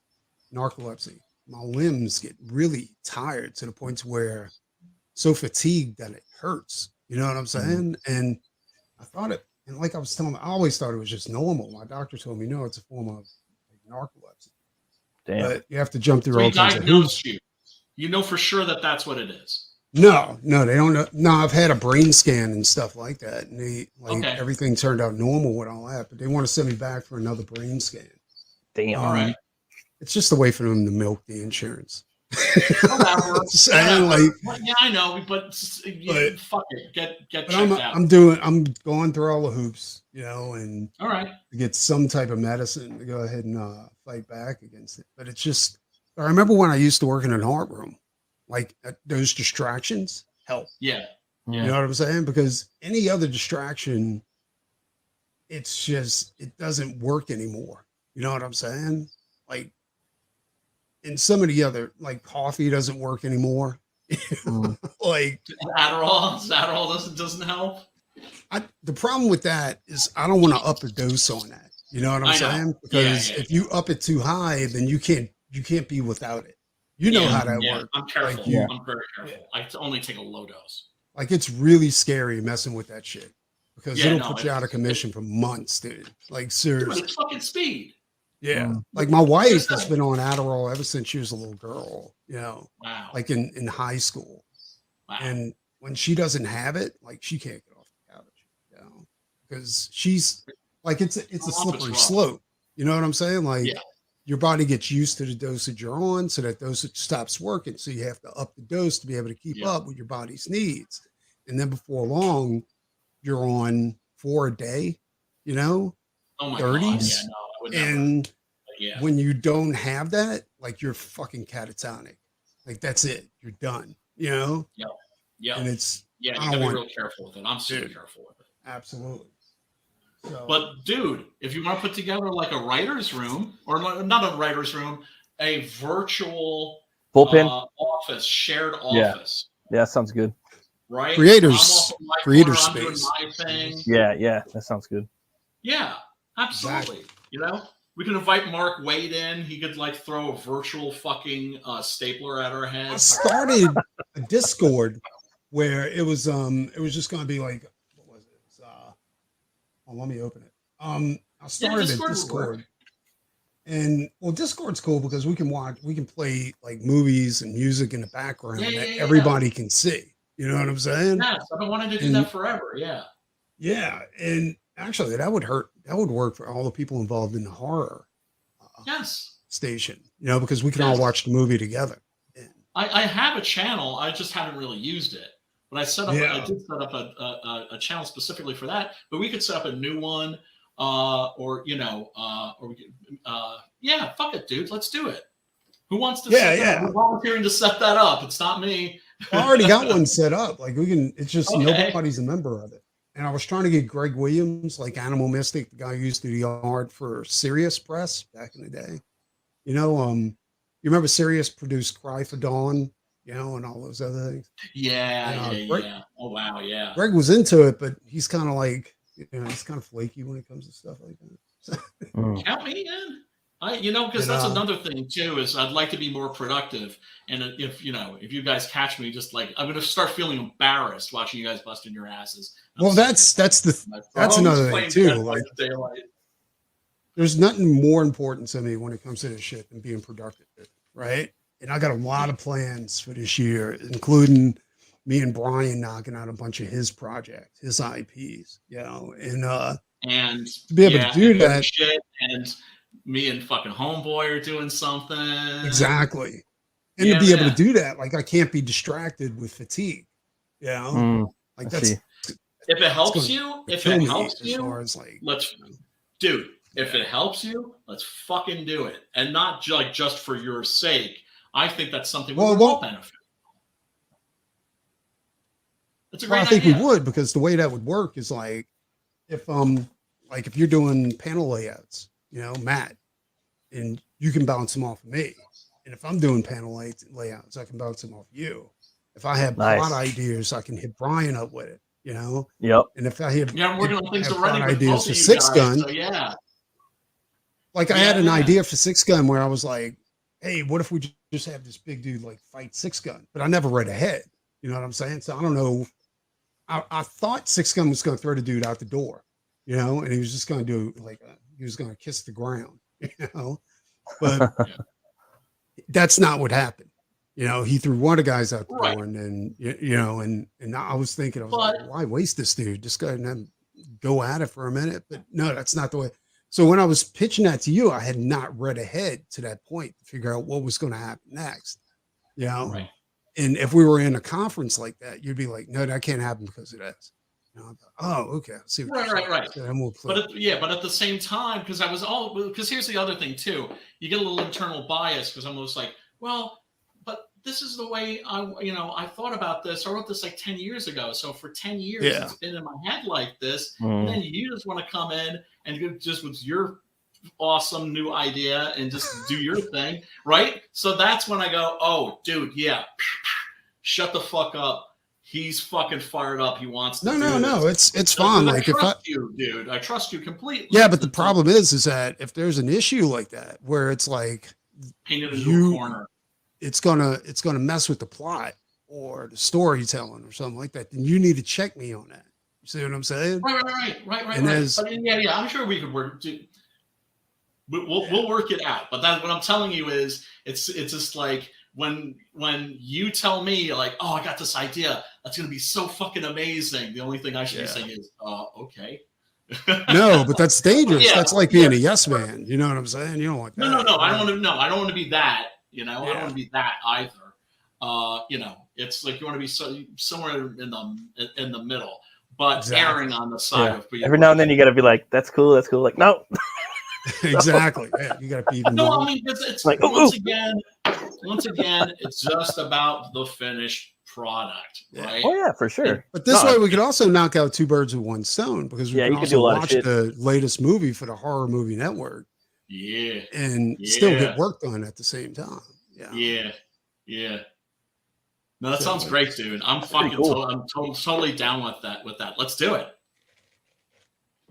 narcolepsy. My limbs get really tired to the point where so fatigued that it hurts. You know what I'm saying? And I thought it, and like I was telling, I always thought it was just normal. My doctor told me, no, it's a form of narcolepsy. Damn. But you have to jump through So all he kinds of diagnosed hoops. you know for sure that that's what it is. No, they don't know. No, I've had a brain scan and stuff like that, and everything turned out normal with all that. But they want to send me back for another brain scan. Damn. All right. It's just a way for them to milk the insurance. Whatever. Yeah, I know, but fuck it. Get checked out. I'm going through all the hoops, and all right, to get some type of medicine to go ahead and fight back against it. But it's just, I remember when I used to work in an art room, like those distractions help. Yeah. You know what I'm saying? Because any other distraction, it doesn't work anymore. You know what I'm saying? Like, and some of the other, like coffee doesn't work anymore. Like Adderall doesn't help. The problem with that is I don't want to up a dose on that. You know what I'm saying? Because if you up it too high, then you can't be without it. You know how that works. I'm careful. Like I'm very careful. I only take a low dose. Like it's really scary messing with that shit because it'll put you out of commission for months, dude. Like seriously. It's fucking speed. Yeah. Like my wife has been on Adderall ever since she was a little girl, Wow. like in high school. Wow. And when she doesn't have it, like she can't get off the couch, because she's like, it's a slippery slope. You know what I'm saying? Like your body gets used to the dosage you're on, so that dosage stops working. So you have to up the dose to be able to keep up with your body's needs. And then before long, you're on 4 a day, Oh my 30s. God. And when you don't have that, like you're fucking catatonic. Like that's it. You're done. Yeah. Yeah. And it's you gotta be real careful with it. I'm super careful with it. Absolutely. So, but dude, if you want to put together like a writer's room, or not a writer's room, a virtual bullpen office, shared office. Yeah, that sounds good. Right? Creator space. Yeah, that sounds good. Yeah, absolutely. Exactly. We can invite Mark Wade in. He could like throw a virtual fucking stapler at our heads. I started a Discord where it was just gonna be like, what was it? It was, let me open it. I started a Discord. And Discord's cool because we can play like movies and music in the background that everybody can see. You know what I'm saying? Yes, I've been wanting to do that forever. Yeah. Yeah, and actually, that would work for all the people involved in the horror station, because we can all watch the movie together. I have a channel. I just haven't really used it. But I did set up a channel specifically for that. But we could set up a new one, or we could, fuck it, dude. Let's do it. Who wants to set that up? We're volunteering to set that up. It's not me. I already got one set up. Like we can, it's just nobody's a member of it. And I was trying to get Greg Williams, like Animal Mystic, the guy who used to do the art for Sirius Press back in the day. You remember Sirius produced Cry for Dawn, and all those other things. Yeah. Oh wow, yeah. Greg was into it, but he's kind of like, he's kind of flaky when it comes to stuff like that. Count me in. Because that's another thing too, is I'd like to be more productive. And if you guys catch me, just like, I'm going to start feeling embarrassed watching you guys busting your asses. Well, that's another thing too. Like, there's nothing more important to me when it comes to this shit than being productive, right? And I got a lot of plans for this year, including me and Brian knocking out a bunch of his projects, his IPs, and to be able to do that, shit, and me and fucking Homeboy are doing something. Exactly. And to be able to do that, like, I can't be distracted with fatigue, like that's, if it helps you, let's, dude, if it helps you, let's fucking do it. And not just for your sake. I think that's something we will all benefit. That's a great idea. I think we would, because the way that would work is like if you're doing panel layouts, Matt, and you can bounce them off of me. And if I'm doing panel layouts, I can bounce them off you. If I have plot ideas, I can hit Brian up with it, Yep. And if I have, I'm working on things already ideas for Six Gun. So like I had an idea for Six Gun where I was like, hey, what if we just have this big dude like fight Six Gun? But I never read ahead. You know what I'm saying? So I don't know. I thought Six Gun was going to throw the dude out the door, and he was just going to do he was going to kiss the ground, but that's not what happened. He threw one of the guys out the door, and then, and I was thinking, I was like, why waste this dude? Just go ahead and go at it for a minute. But no, that's not the way. So when I was pitching that to you, I had not read ahead to that point to figure out what was going to happen next, Right. And if we were in a conference like that, you'd be like, no, that can't happen because of this. Oh, okay. I see what Right. So then we'll play. But at the same time, because here's the other thing too, you get a little internal bias because I'm almost like, well, but this is the way I thought about this. I wrote this like 10 years ago. So for 10 years, it's been in my head like this. And then you just want to come in and just with your awesome new idea and just do your thing, right? So that's when I go, oh, dude, shut the fuck up. He's fucking fired up. He wants to. No. It's fine. Like, I trust you, dude. I trust you completely. Yeah, but the problem is that if there's an issue like that where it's like painted into a corner, it's gonna mess with the plot or the storytelling or something like that, then you need to check me on that. You see what I'm saying? Right. And but I'm sure we could work. We'll work it out. But what I'm telling you is, it's just like when you tell me like, oh, I got this idea that's gonna be so fucking amazing. The only thing I should be saying is, okay. No, but that's dangerous. That's like being a yes man. You know what I'm saying? You don't want that. No. I don't want to be that. I don't want to be that either. It's like you want to be somewhere in the middle, but erring on the side of. Every now and then you got to be like, that's cool. Like, no. Exactly. Yeah, you got to be even. No, I mean it's like once again, it's just about the finished product, right? Oh yeah, for sure. But this way, we could also knock out two birds with one stone because we can also watch the latest movie for the Horror Movie Network. Yeah, and still get work done at the same time. Yeah. No, that sounds great, dude. I'm fucking I'm totally down with that. Let's do it.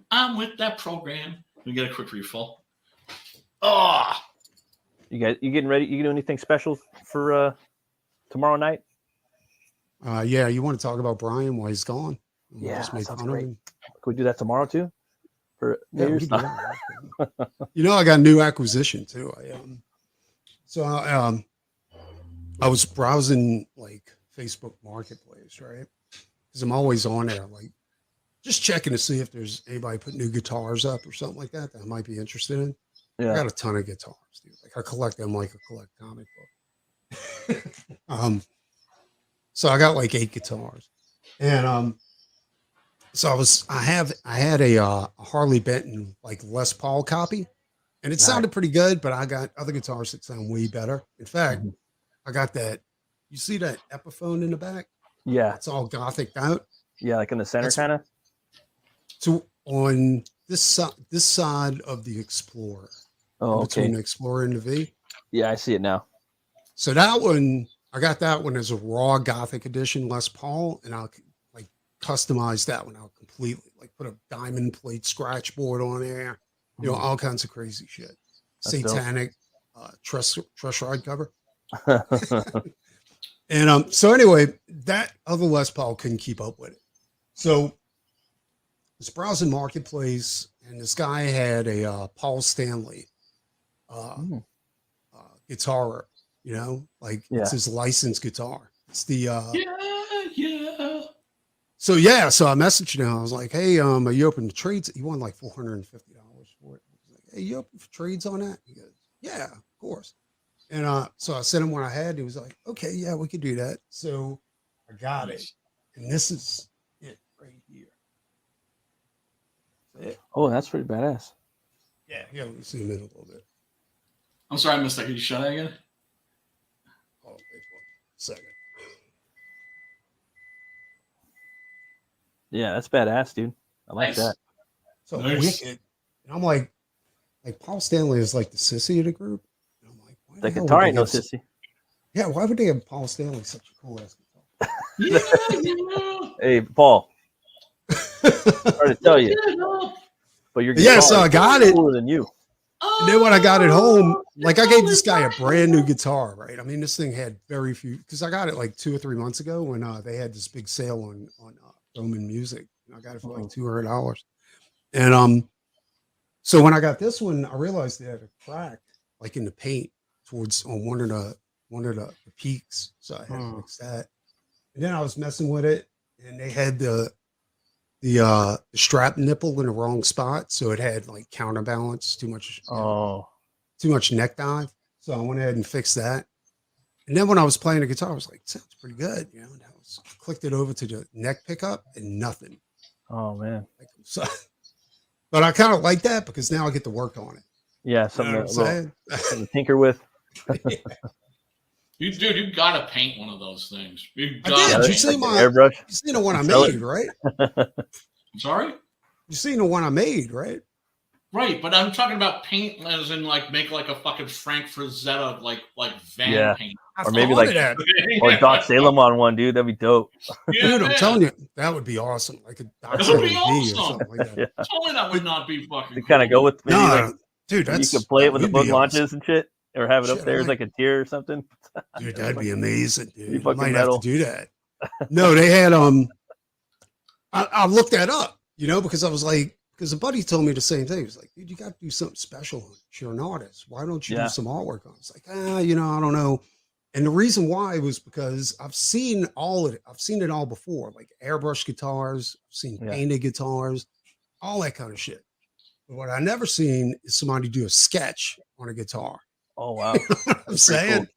I'm with that program. We get a quick refill. You getting ready? You do anything special for tomorrow night? You want to talk about Brian while he's gone? Yeah, sounds great. Can we do that tomorrow too? For New Year's? I got a new acquisition too. I was browsing like Facebook Marketplace, right? Because I'm always on there, like just checking to see if there's anybody put new guitars up or something like that I might be interested in. Yeah. I got a ton of guitars, dude. Like I collect them like I collect comic books. So I got like 8 guitars, and so I had a Harley Benton like Les Paul copy, and it sounded pretty good, but I got other guitars that sound way better. In fact, I got that. You see that Epiphone in the back? Yeah, it's all gothic out. Yeah, like in the center, kind of. So on this side of the Explorer, between the Explorer and the V. Yeah, I see it now. So that one, I got that one as a raw Gothic edition Les Paul, and I'll like customize that one out completely. Like put a diamond plate scratch board on there, all kinds of crazy shit. satanic truss rod cover. And so anyway, that other Les Paul couldn't keep up with it. So I was browsing Marketplace, and this guy had a Paul Stanley guitar, you know, like it's his licensed guitar. It's the So I messaged him. I was like, "Hey, are you open to trades?" He won like $450 for it. I was like, "Hey, you open for trades on that?" He goes, "Yeah, of course." And so I sent him what I had. He was like, "Okay, yeah, we could do that." So I got it, and this is it right here. Oh, that's pretty badass. Yeah, let me zoom in a little bit. I'm sorry, I missed that. Can you shut that again? Oh, wait 1 second. Yeah, that's badass, dude. I like that. So Nice. wicked. And I'm like Paul Stanley is like the sissy of the group. And I'm like, why The the hell guitar would ain't they no have sissy. Yeah, why would they have Paul Stanley such a cool ass Yeah. Hey, Paul. Sorry to tell you, but your Yeah, guitar so I is got it. cooler than you. And then when I got it home, like I gave this guy a brand new guitar, right? I mean, this thing had very few because I got it like 2 or 3 months ago when they had this big sale on Roman Music. And I got it for like $200. And so when I got this one, I realized they had a crack like in the paint towards on one of the peaks. So I had to fix that. And then I was messing with it, and they had the strap nipple in the wrong spot, so it had like counterbalance, too much neck dive. So I went ahead and fixed that. And then when I was playing the guitar, I was like, sounds pretty good, you know. And I clicked it over to the neck pickup, and nothing. Oh man. So, but I kind of like that because now I get to work on it. Yeah, You something, know what I'm saying? something to tinker with. You gotta paint one of those things. I did. You see my airbrush? You seen the one I made, right? Sorry? You seen the one I made, right? Right, but I'm talking about paint as in like make like a fucking Frank Frazetta like van paint. Or maybe like or Doc Salem on one, dude. That'd be dope. Dude, I'm telling you, that would be awesome. Like a Doc That would be Salem V or awesome. something like that. Totally that would not be fucking To kind of go with maybe like, dude, that's you could play it with the that'd book be launches awesome. and shit, or have it Shit, upstairs like a tier or something. Dude, that'd be amazing, dude. You fucking might metal. have to do that. No, they had I looked that up, you know, because I was like, because a buddy told me the same thing. He was like, dude, you got to do something special. You're an artist. Why don't you do some artwork on it? It's like, you know, I don't know. And the reason why was because I've seen all of it. I've seen it all before, like airbrush guitars, I've seen painted guitars, all that kind of shit. But what I never seen is somebody do a sketch on a guitar. Oh wow. You know what I'm saying? Cool.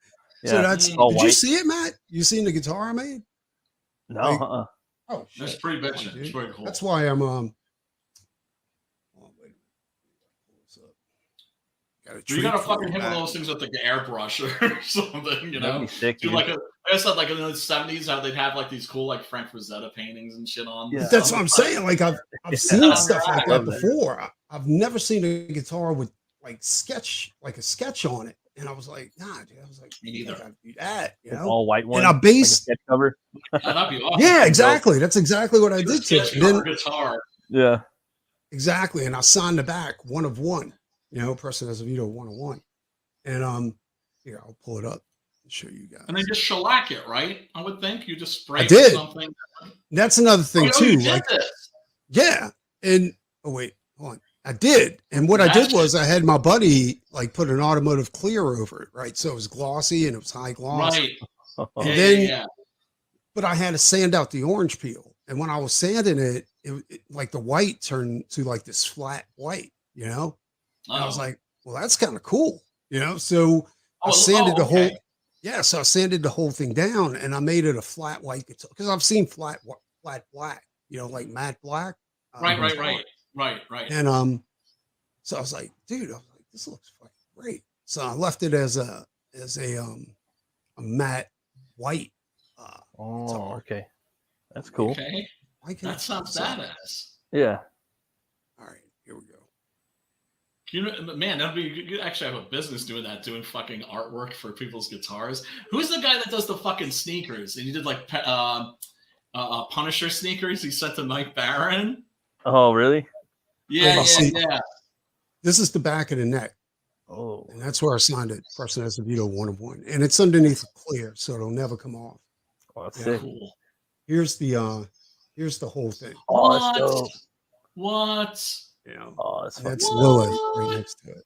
Yeah. So that's all did white. you see it, Matt? You seen the guitar I made? No, Like, Oh, shit. That's pretty bitchin'. It's pretty cool. That's why I'm You gotta fucking hit one of those things with like the airbrush or something, you know? Sick, do like I said, like in the 70s, how they'd have like these cool like Frank Frazetta paintings and shit on. Yeah. That's what I'm saying. Like I've seen stuff like that before. I've never seen a guitar with like a sketch on it. And I was like, nah, dude. I was like, me neither. I gotta do that, you know? All white one. And I based like a cover. That'd be awesome. Yeah, exactly. That's exactly what I did to it. And then, guitar. Yeah. Exactly. And I signed the back 1 of 1. You know, person has a veto 1 of 1. And here, I'll pull it up and show you guys. And they just shellac it, right? I would think you just spray I it did. with something. That's another thing you too. did Like, this. yeah. And oh wait, hold on. I did. And what I did was I had my buddy like put an automotive clear over it, right? So it was glossy and it was high gloss. Right. And then but I had to sand out the orange peel. And when I was sanding it, it like the white turned to like this flat white, you know? And I was like, well, that's kind of cool, you know? So I sanded the whole, so I sanded the whole thing down and I made it a flat white guitar because I've seen flat black, you know, like matte black. Right. And so I was like, dude, I was like, this looks fucking great. So I left it as a matte white. Oh, okay, that's cool. Okay, that sounds badass. Yeah. All right, here we go. You know, man, that'd be you could actually have a business doing that, doing fucking artwork for people's guitars. Who's the guy that does the fucking sneakers? And he did like Punisher sneakers. He sent to Mike Baron. Oh, really? Yeah. This is the back of the neck. Oh, And that's where I signed it. Person has the Vito 1 of 1. And it's underneath clear, so it'll never come off. oh that's Yeah. sick. Cool. Here's the whole thing. Oh, that's dope. What? You know, Oh, that's and that's fucking Lilith What? right next to it.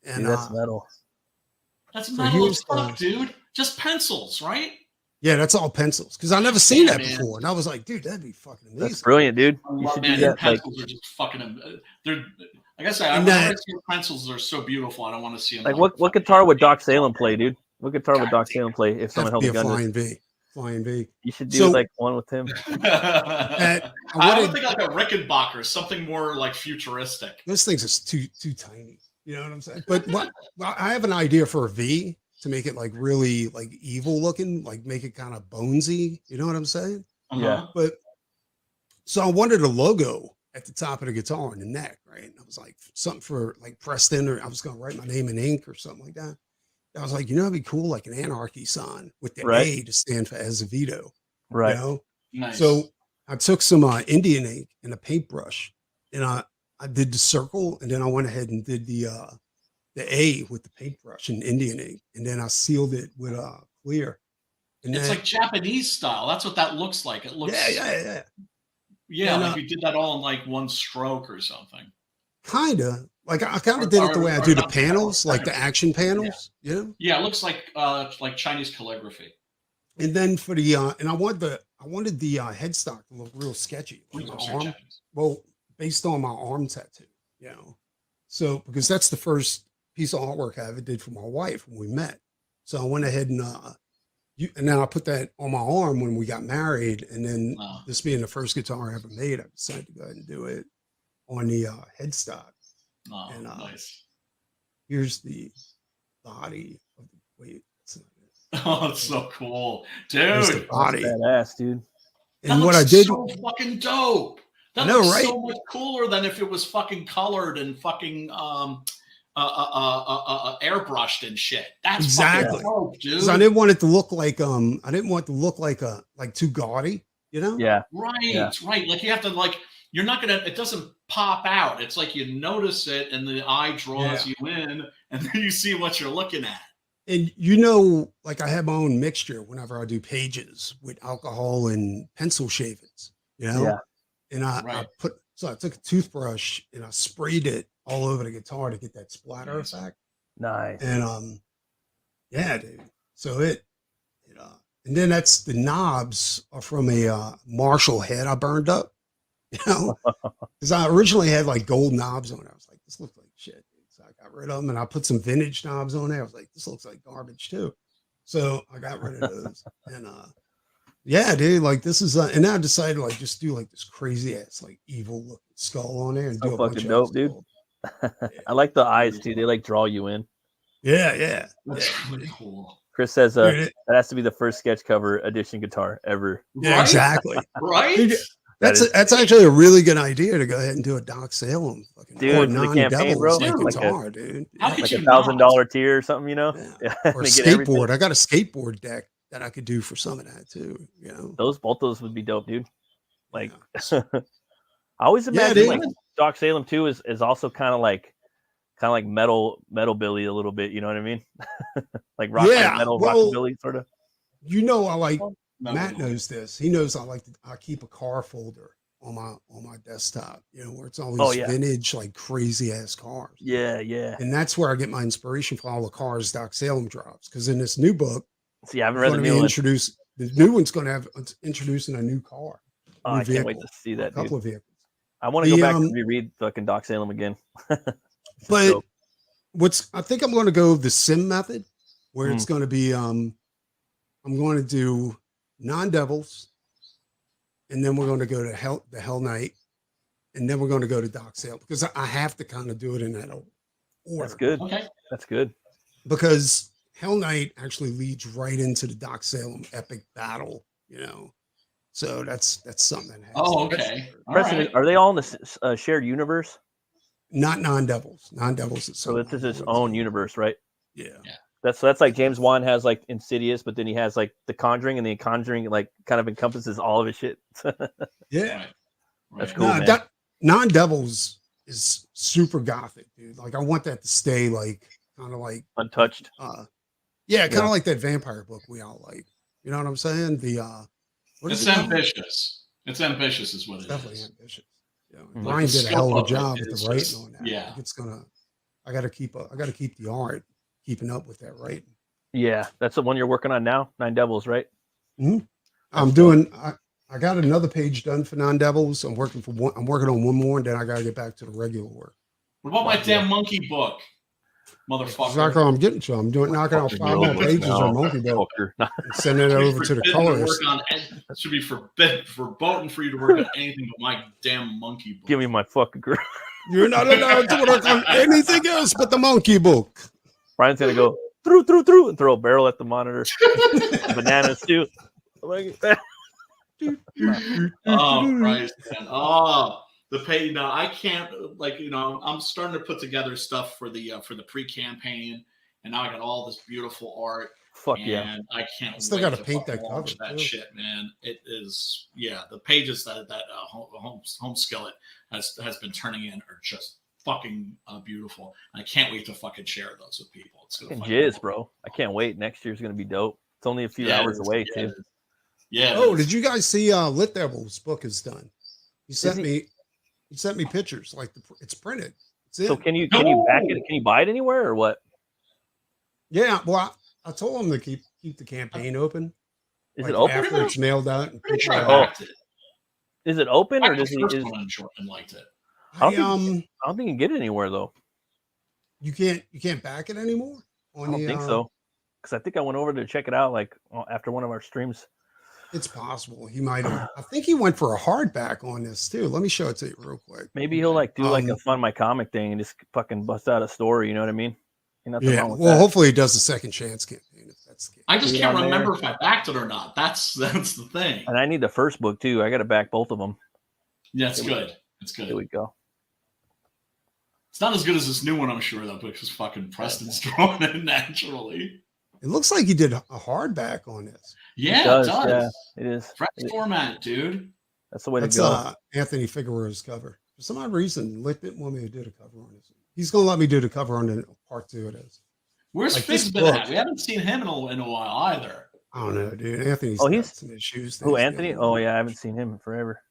And dude, that's metal. That's So metal as here's fuck, dude. Just pencils, right? yeah, that's all pencils. Because I never seen Yeah, that man. before. And I was like, dude, that'd be fucking amazing. That's brilliant, dude. I You love, should man, do your that. Like, pencils are just fucking. They're like I said, And whenever I that- see your pencils, they're so beautiful. I don't want to see them. like what guitar would Doc Salem play, dude? What guitar would God Doc Salem play if Have someone to held be a a gun? flying V. Flying V. You should do So- like one with him. That, I I would wanted, think like a Rickenbacker, something more like futuristic. those things are too tiny. You know what I'm saying? But well, I have an idea for a V to make it like really like evil looking, like make it kind of bonesy. You know what I'm saying? Uh-huh. But so I wanted a logo at the top of the guitar and the neck, right? And I was like, something for like Preston, or I was going to write my name in ink or something like that. I was like, you know, it'd be cool, like an anarchy sign with the Right. A to stand for Azevedo. Right. You know? Nice. So I took some Indian ink and a paintbrush, and I did the circle, and then I went ahead and did the A with the paintbrush and Indian ink, and then I sealed it with clear. And it's then, like Japanese style. That's what that looks like. It looks yeah, and, like you did that all in like one stroke or something. kind of. Like I kind Or- of did it the way I do the not panels, like the panels. action panels, you know. Yeah, it looks like Chinese calligraphy. And then for the and I wanted the headstock to look real sketchy, like my Looks like arm. Japanese. Well, based on my arm tattoo, you know. So because that's the first piece of artwork I ever did for my wife when we met. So I went ahead and and then I put that on my arm when we got married. And then Wow. this being the first guitar I ever made, I decided to go ahead and do it on the headstock. Oh, And, nice. Here's the body of the wait. That's not it. Oh, it's so cool, Here's the dude. body. Badass, dude. That And what I looks did, so fucking dope. That I know, looks right? so much cooler than if it was fucking colored and fucking airbrushed and shit. That's Exactly. fucking dope, dude. because I didn't want it to look like I didn't want it to look like too gaudy, you know? Yeah. Right, Yeah. right. Like you have to you're not gonna. It doesn't pop out. It's like you notice it, and the eye draws you in, and then you see what you're looking at. And you know, like I have my own mixture whenever I do pages with alcohol and pencil shavings, you know? Yeah. And I Right. I took a toothbrush and I sprayed it all over the guitar to get that splatter Nice. effect. Nice. And yeah, dude. So and then that's the knobs are from a Marshall head I burned up, you know, because I originally had like gold knobs on it. I was like, this looks like shit, dude. So I got rid of them and I put some vintage knobs on there. I was like, this looks like garbage too. So I got rid of those. And yeah, dude, like this is and then I decided to like just do like this crazy ass like evil looking skull on there and So do a bunch fucking of dope, other dude. stuff. I like the eyes too. They like draw you in. Yeah. That's really cool. Chris says Dude, it- that has to be the first sketch cover edition guitar ever. yeah, Right? exactly. Right? Dude, That is- That's actually a really good idea to go ahead and do a Doc Salem fucking Dude, or for the campaign, bro, non-devils like a- guitar, dude. How Yeah. could Like you $1,000 tier or something, you know? Yeah. Yeah. Or a They get everything. skateboard. I got a skateboard deck that I could do for some of that too. You know, Both those would be dope, dude. Like, Yeah. I always Yeah, imagine dude. like Doc Salem too is also kind of like metal Billy a little bit. You know what I mean? Like rock, Yeah, like metal well, rockabilly sort of. you know, I like No, Matt knows this. He knows I keep a car folder on my desktop. You know, where it's all these Oh, yeah. vintage like crazy ass cars. Yeah, yeah. And that's where I get my inspiration for all the cars Doc Salem drops. Because in this new book, See, I haven't it's read the going to new be one. introduced. The new one's going to have introducing a new car. Oh, new I can't wait vehicle, to see a that, dude. couple of vehicles. I want to go The, back and reread fucking Doc Salem again. But dope. I think I'm going to go the sim method, where Hmm. it's going to be I'm going to do non-devils, and then we're going to go to the Hell Knight, and then we're going to go to Doc Salem, because I have to kind of do it in that order. That's good. Okay. That's good. Because Hell Knight actually leads right into the Doc Salem epic battle, you know. So that's something that has Oh, to be okay. covered. All Preston, right. are they all in the shared universe? Not non-devils. Non-devils is So something this is I'm his going own to- universe, right? Yeah. That's like James Wan has like Insidious, but then he has like The Conjuring, and the Conjuring like kind of encompasses all of his shit. Yeah. Right. That's Right. cool, No, man. non-devils is super gothic, dude. Like I want that to stay like kind of like Untouched. yeah, kind of like that vampire book we all like. You know what I'm saying? The what is It's it called? ambitious. It's ambitious, is what it Definitely is. ambitious. You know, Like Brian the did a hell of a scope of it job with is the writing just- on that. yeah. Like it's gonna. I got to keep the art, keeping up with that writing. Yeah, that's the one you're working on now. Nine Devils, right? I'm doing. I got another page done for Non-Devils. I'm working on one more, and then I got to get back to the regular work. What about my damn monkey book, motherfucker? Exactly what I'm getting to. I'm knocking out 5 more pages on Monkey Book and sending it over to the colorist. Should be verboten for you to work on anything but my damn monkey book. Give me my fucking girl. You're not allowed to work on anything else but the Monkey Book. Brian's gonna go through, and throw a barrel at the monitor. Bananas too. Oh Christ, man. Oh, the pay. No, I can't. Like, I'm starting to put together stuff for the pre-campaign, and now I got all this beautiful art. Fuck and yeah! I can't. Still wait got to to paint fucking that launch cover, that too. shit, man. It is. Yeah, the pages that home skillet has been turning in are just fucking beautiful. And I can't wait to fucking share those with people. It's gonna Fucking fucking jizz, bro. I can't wait. Next year's gonna be dope. It's only a few hours away too. Yeah. Oh, did you guys see Lit Devil's book is done? He sent me pictures. Like it's printed. It's in. So can you back it? Can you buy it anywhere or what? Yeah. Well, I told him to keep the campaign open. Is like it open? after it's mailed out? And Pretty sure I Oh. backed it. Is it open or Backed does the he? first Is, one and liked it. I don't think you can get it anywhere though. You can't back it anymore. I don't think so. Because I think I went over to check it out like after one of our streams. It's possible he might have. I think he went for a hardback on this too. Let me show it to you real quick. Maybe he'll like do like a Fund My Comic thing and just fucking bust out a story. You know what I mean? Ain't nothing Yeah. wrong with Well, that. hopefully he does the second chance campaign. If that's the case. I just See it can't on remember there? if I backed it or not. That's the thing. And I need the first book too. I got to back both of them. Yeah, it's good. It's Here good. we go. It's not as good as this new one, I'm sure, though, because fucking Preston's drawing it naturally. It looks like he did a hardback on this. Yeah, does, it does. yeah, it is. Fresh It- format, dude. That's the way That's to go. Anthony Figueroa's cover. For some odd reason, Lit didn't want me to do the cover on this. He's gonna let me do the cover on the part 2 of this. Where's Like Fig's this been book. at? We haven't seen him in a while either. I don't know, dude. Anthony's Oh, got he's- some issues. Who, that he's Anthony? dealing Oh with. yeah, I haven't seen him in forever.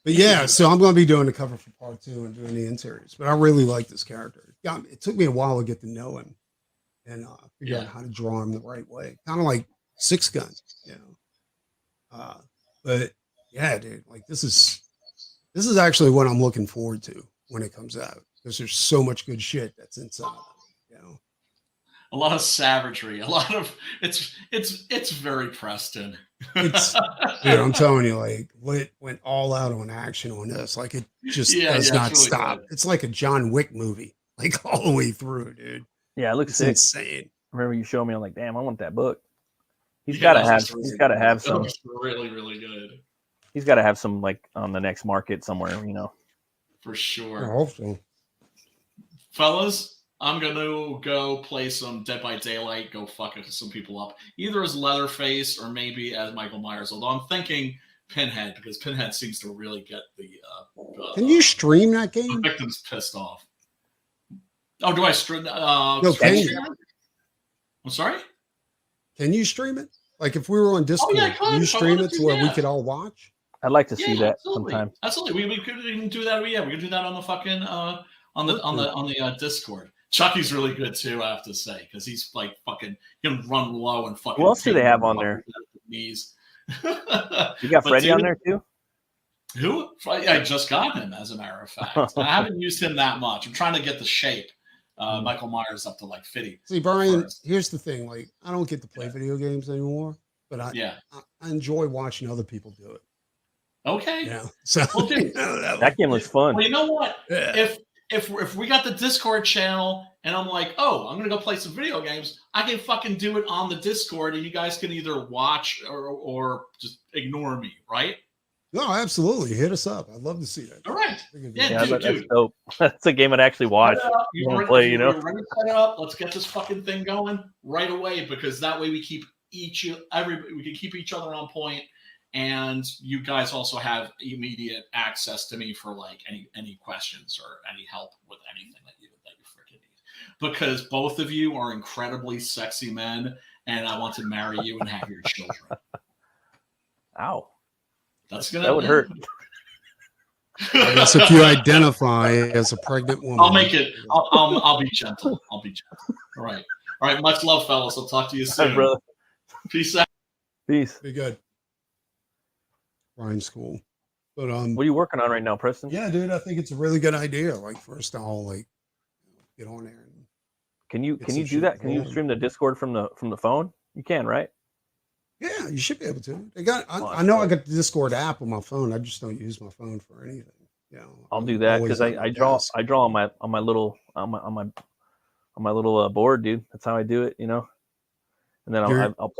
But yeah, so I'm going to be doing the cover for part 2 and doing the interiors. But I really like this character. It took me a while to get to know him and figure out how to draw him the right way. Kind of like Six Gun, you know. But yeah, dude, like this is actually what I'm looking forward to when it comes out because there's so much good shit that's inside, you know. A lot of savagery. A lot of it's very Preston. It's, dude, I'm telling you, like, Lit went all out on action on this. Like, it just does not it's really stop. good. It's like a John Wick movie, like all the way through, dude. Yeah, it looks It's sick. insane. Remember you showed me? I'm like, damn, I want that book. He's Yeah, got to that have. looks really He's got to good. have That some. looks really, really good. He's got to have some like on the next market somewhere. You know. For I sure. hope so. Fellas, I'm gonna go play some Dead by Daylight, go fuck some people up, either as Leatherface or maybe as Michael Myers. Although I'm thinking Pinhead because Pinhead seems to really get the Can you stream that the game? victims pissed off. Oh, do I stream? No, can you? I'm sorry. Can you stream it? Like, if we were on Discord, yeah, I can you could. stream I it to wanted where to, we yeah. could all watch? I'd like to see that absolutely. sometime. Absolutely, we could even do that. Yeah, we could do that on the fucking on the Discord. Chucky's really good too, I have to say, because he's like fucking he can run low and fucking. Who else do they take have on fucking there? Knees. You got But Freddie on dude, there too. Who? I just got him, as a matter of fact. I haven't used him that much. I'm trying to get the shape. Michael Myers up to like 50. See, Brian, First. here's the thing. Like, I don't get to play video games anymore, but I enjoy watching other people do it. Okay. Yeah. So, Well, dude, That game looks fun. well, you know what? yeah. If we got the Discord channel and I'm like, oh, I'm gonna go play some video games, I can fucking do it on the Discord, and you guys can either watch or just ignore me, right? No, absolutely. Hit us up. I'd love to see that. All right. Yeah, Yeah, dude, that's dope. That's a game I'd actually watch. You wanna ready, play, you know? You're ready to set it up. Let's get this fucking thing going right away, because that way we keep we can keep each other on point, and you guys also have immediate access to me for like any questions or any help with anything that you freaking need. because both of you are incredibly sexy men, and I want to marry you and have your children. Ow. That would hurt. I guess if you identify as a pregnant woman, I'll make it. I'll be gentle. I'll be gentle. All right. Much love, fellas. I'll talk to you soon. Hi, brother. Peace out. Peace. be good. Rhyme school. But What are you working on right now, Preston? yeah, dude, I think it's a really good idea. Like, first I'll like get on there. And Can you Get some do shit that? Can you going. stream the Discord from the phone? You can, right? yeah, you should be able to. They got. Oh, I know I got the Discord app on my phone. I just don't use my phone for anything. You know, I'll I'm do that always because at my I draw desk. on my little board, dude. That's how I do it, you know. And then You're- I'll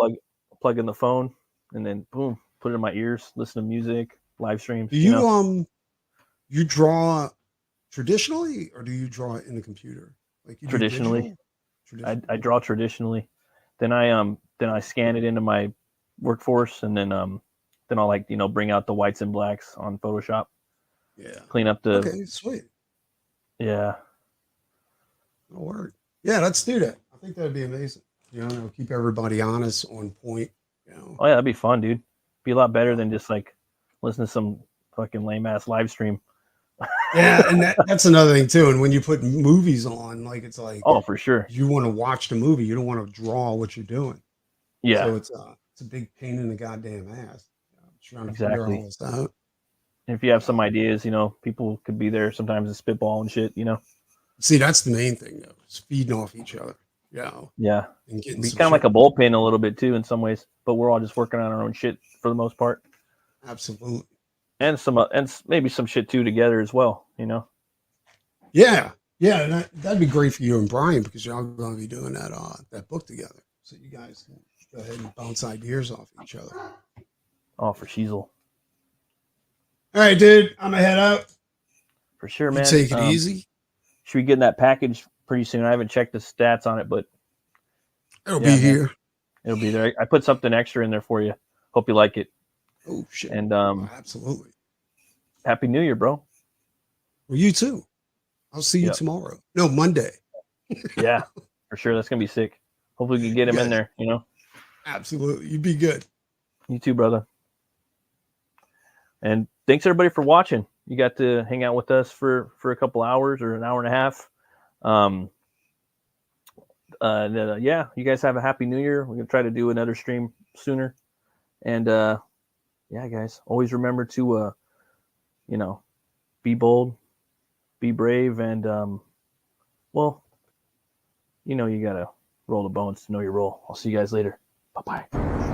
plug in the phone, and then boom, put it in my ears, listen to music, live streams. Do you you know? you draw traditionally, or do you draw it in the computer? Like you do Traditionally. digital? Traditionally. I draw traditionally. Then I scan it into my workforce, and then I'll like, you know, bring out the whites and blacks on Photoshop, Yeah. clean up the Okay, sweet. yeah. That'll work. Yeah, let's do that. I think that'd be amazing. You know, it'll keep everybody honest, on point. You know. Oh yeah, that'd be fun, dude. Be a lot better than just like listen to some fucking lame ass live stream. Yeah, and that's another thing too. And when you put movies on, like it's like, Oh, for sure. you want to watch the movie, you don't want to draw what you're doing. Yeah, So it's a big pain in the goddamn ass. Trying to figure exactly. all this out. And if you have some ideas, you know, people could be there sometimes to spitball and shit, you know. See, that's the main thing though. It's feeding off each other. You know, Yeah, and getting be some kind of like shit. a bullpen a little bit too in some ways, but we're all just working on our own shit for the most part, Absolutely. and maybe some shit too together as well, you know. Yeah. Yeah, and that'd be great for you and Brian because y'all going to be doing that book together. So you guys can go ahead and bounce ideas off each other. Oh, for Sheezel, All right, dude. I'm gonna head out. for sure, You man. take it easy. Should we get in that package pretty soon? I haven't checked the stats on it, but It'll yeah, be man. here. it'll be there. I put something extra in there for you. Hope you like it. Oh shit. And Absolutely. Happy New Year, bro. Well, you too. I'll see you Yep. tomorrow. No, Monday. Yeah, for sure. That's gonna be sick. Hopefully we can get him in Yes. there, you know. Absolutely. You be good. You too, brother. And thanks everybody for watching. You got to hang out with us for a couple hours or an hour and a half. Yeah, you guys have a happy New Year. We're gonna try to do another stream sooner. And yeah, guys, always remember to you know, be bold, be brave, and well, you know, you gotta roll the bones to know your role. I'll see you guys later. Bye bye.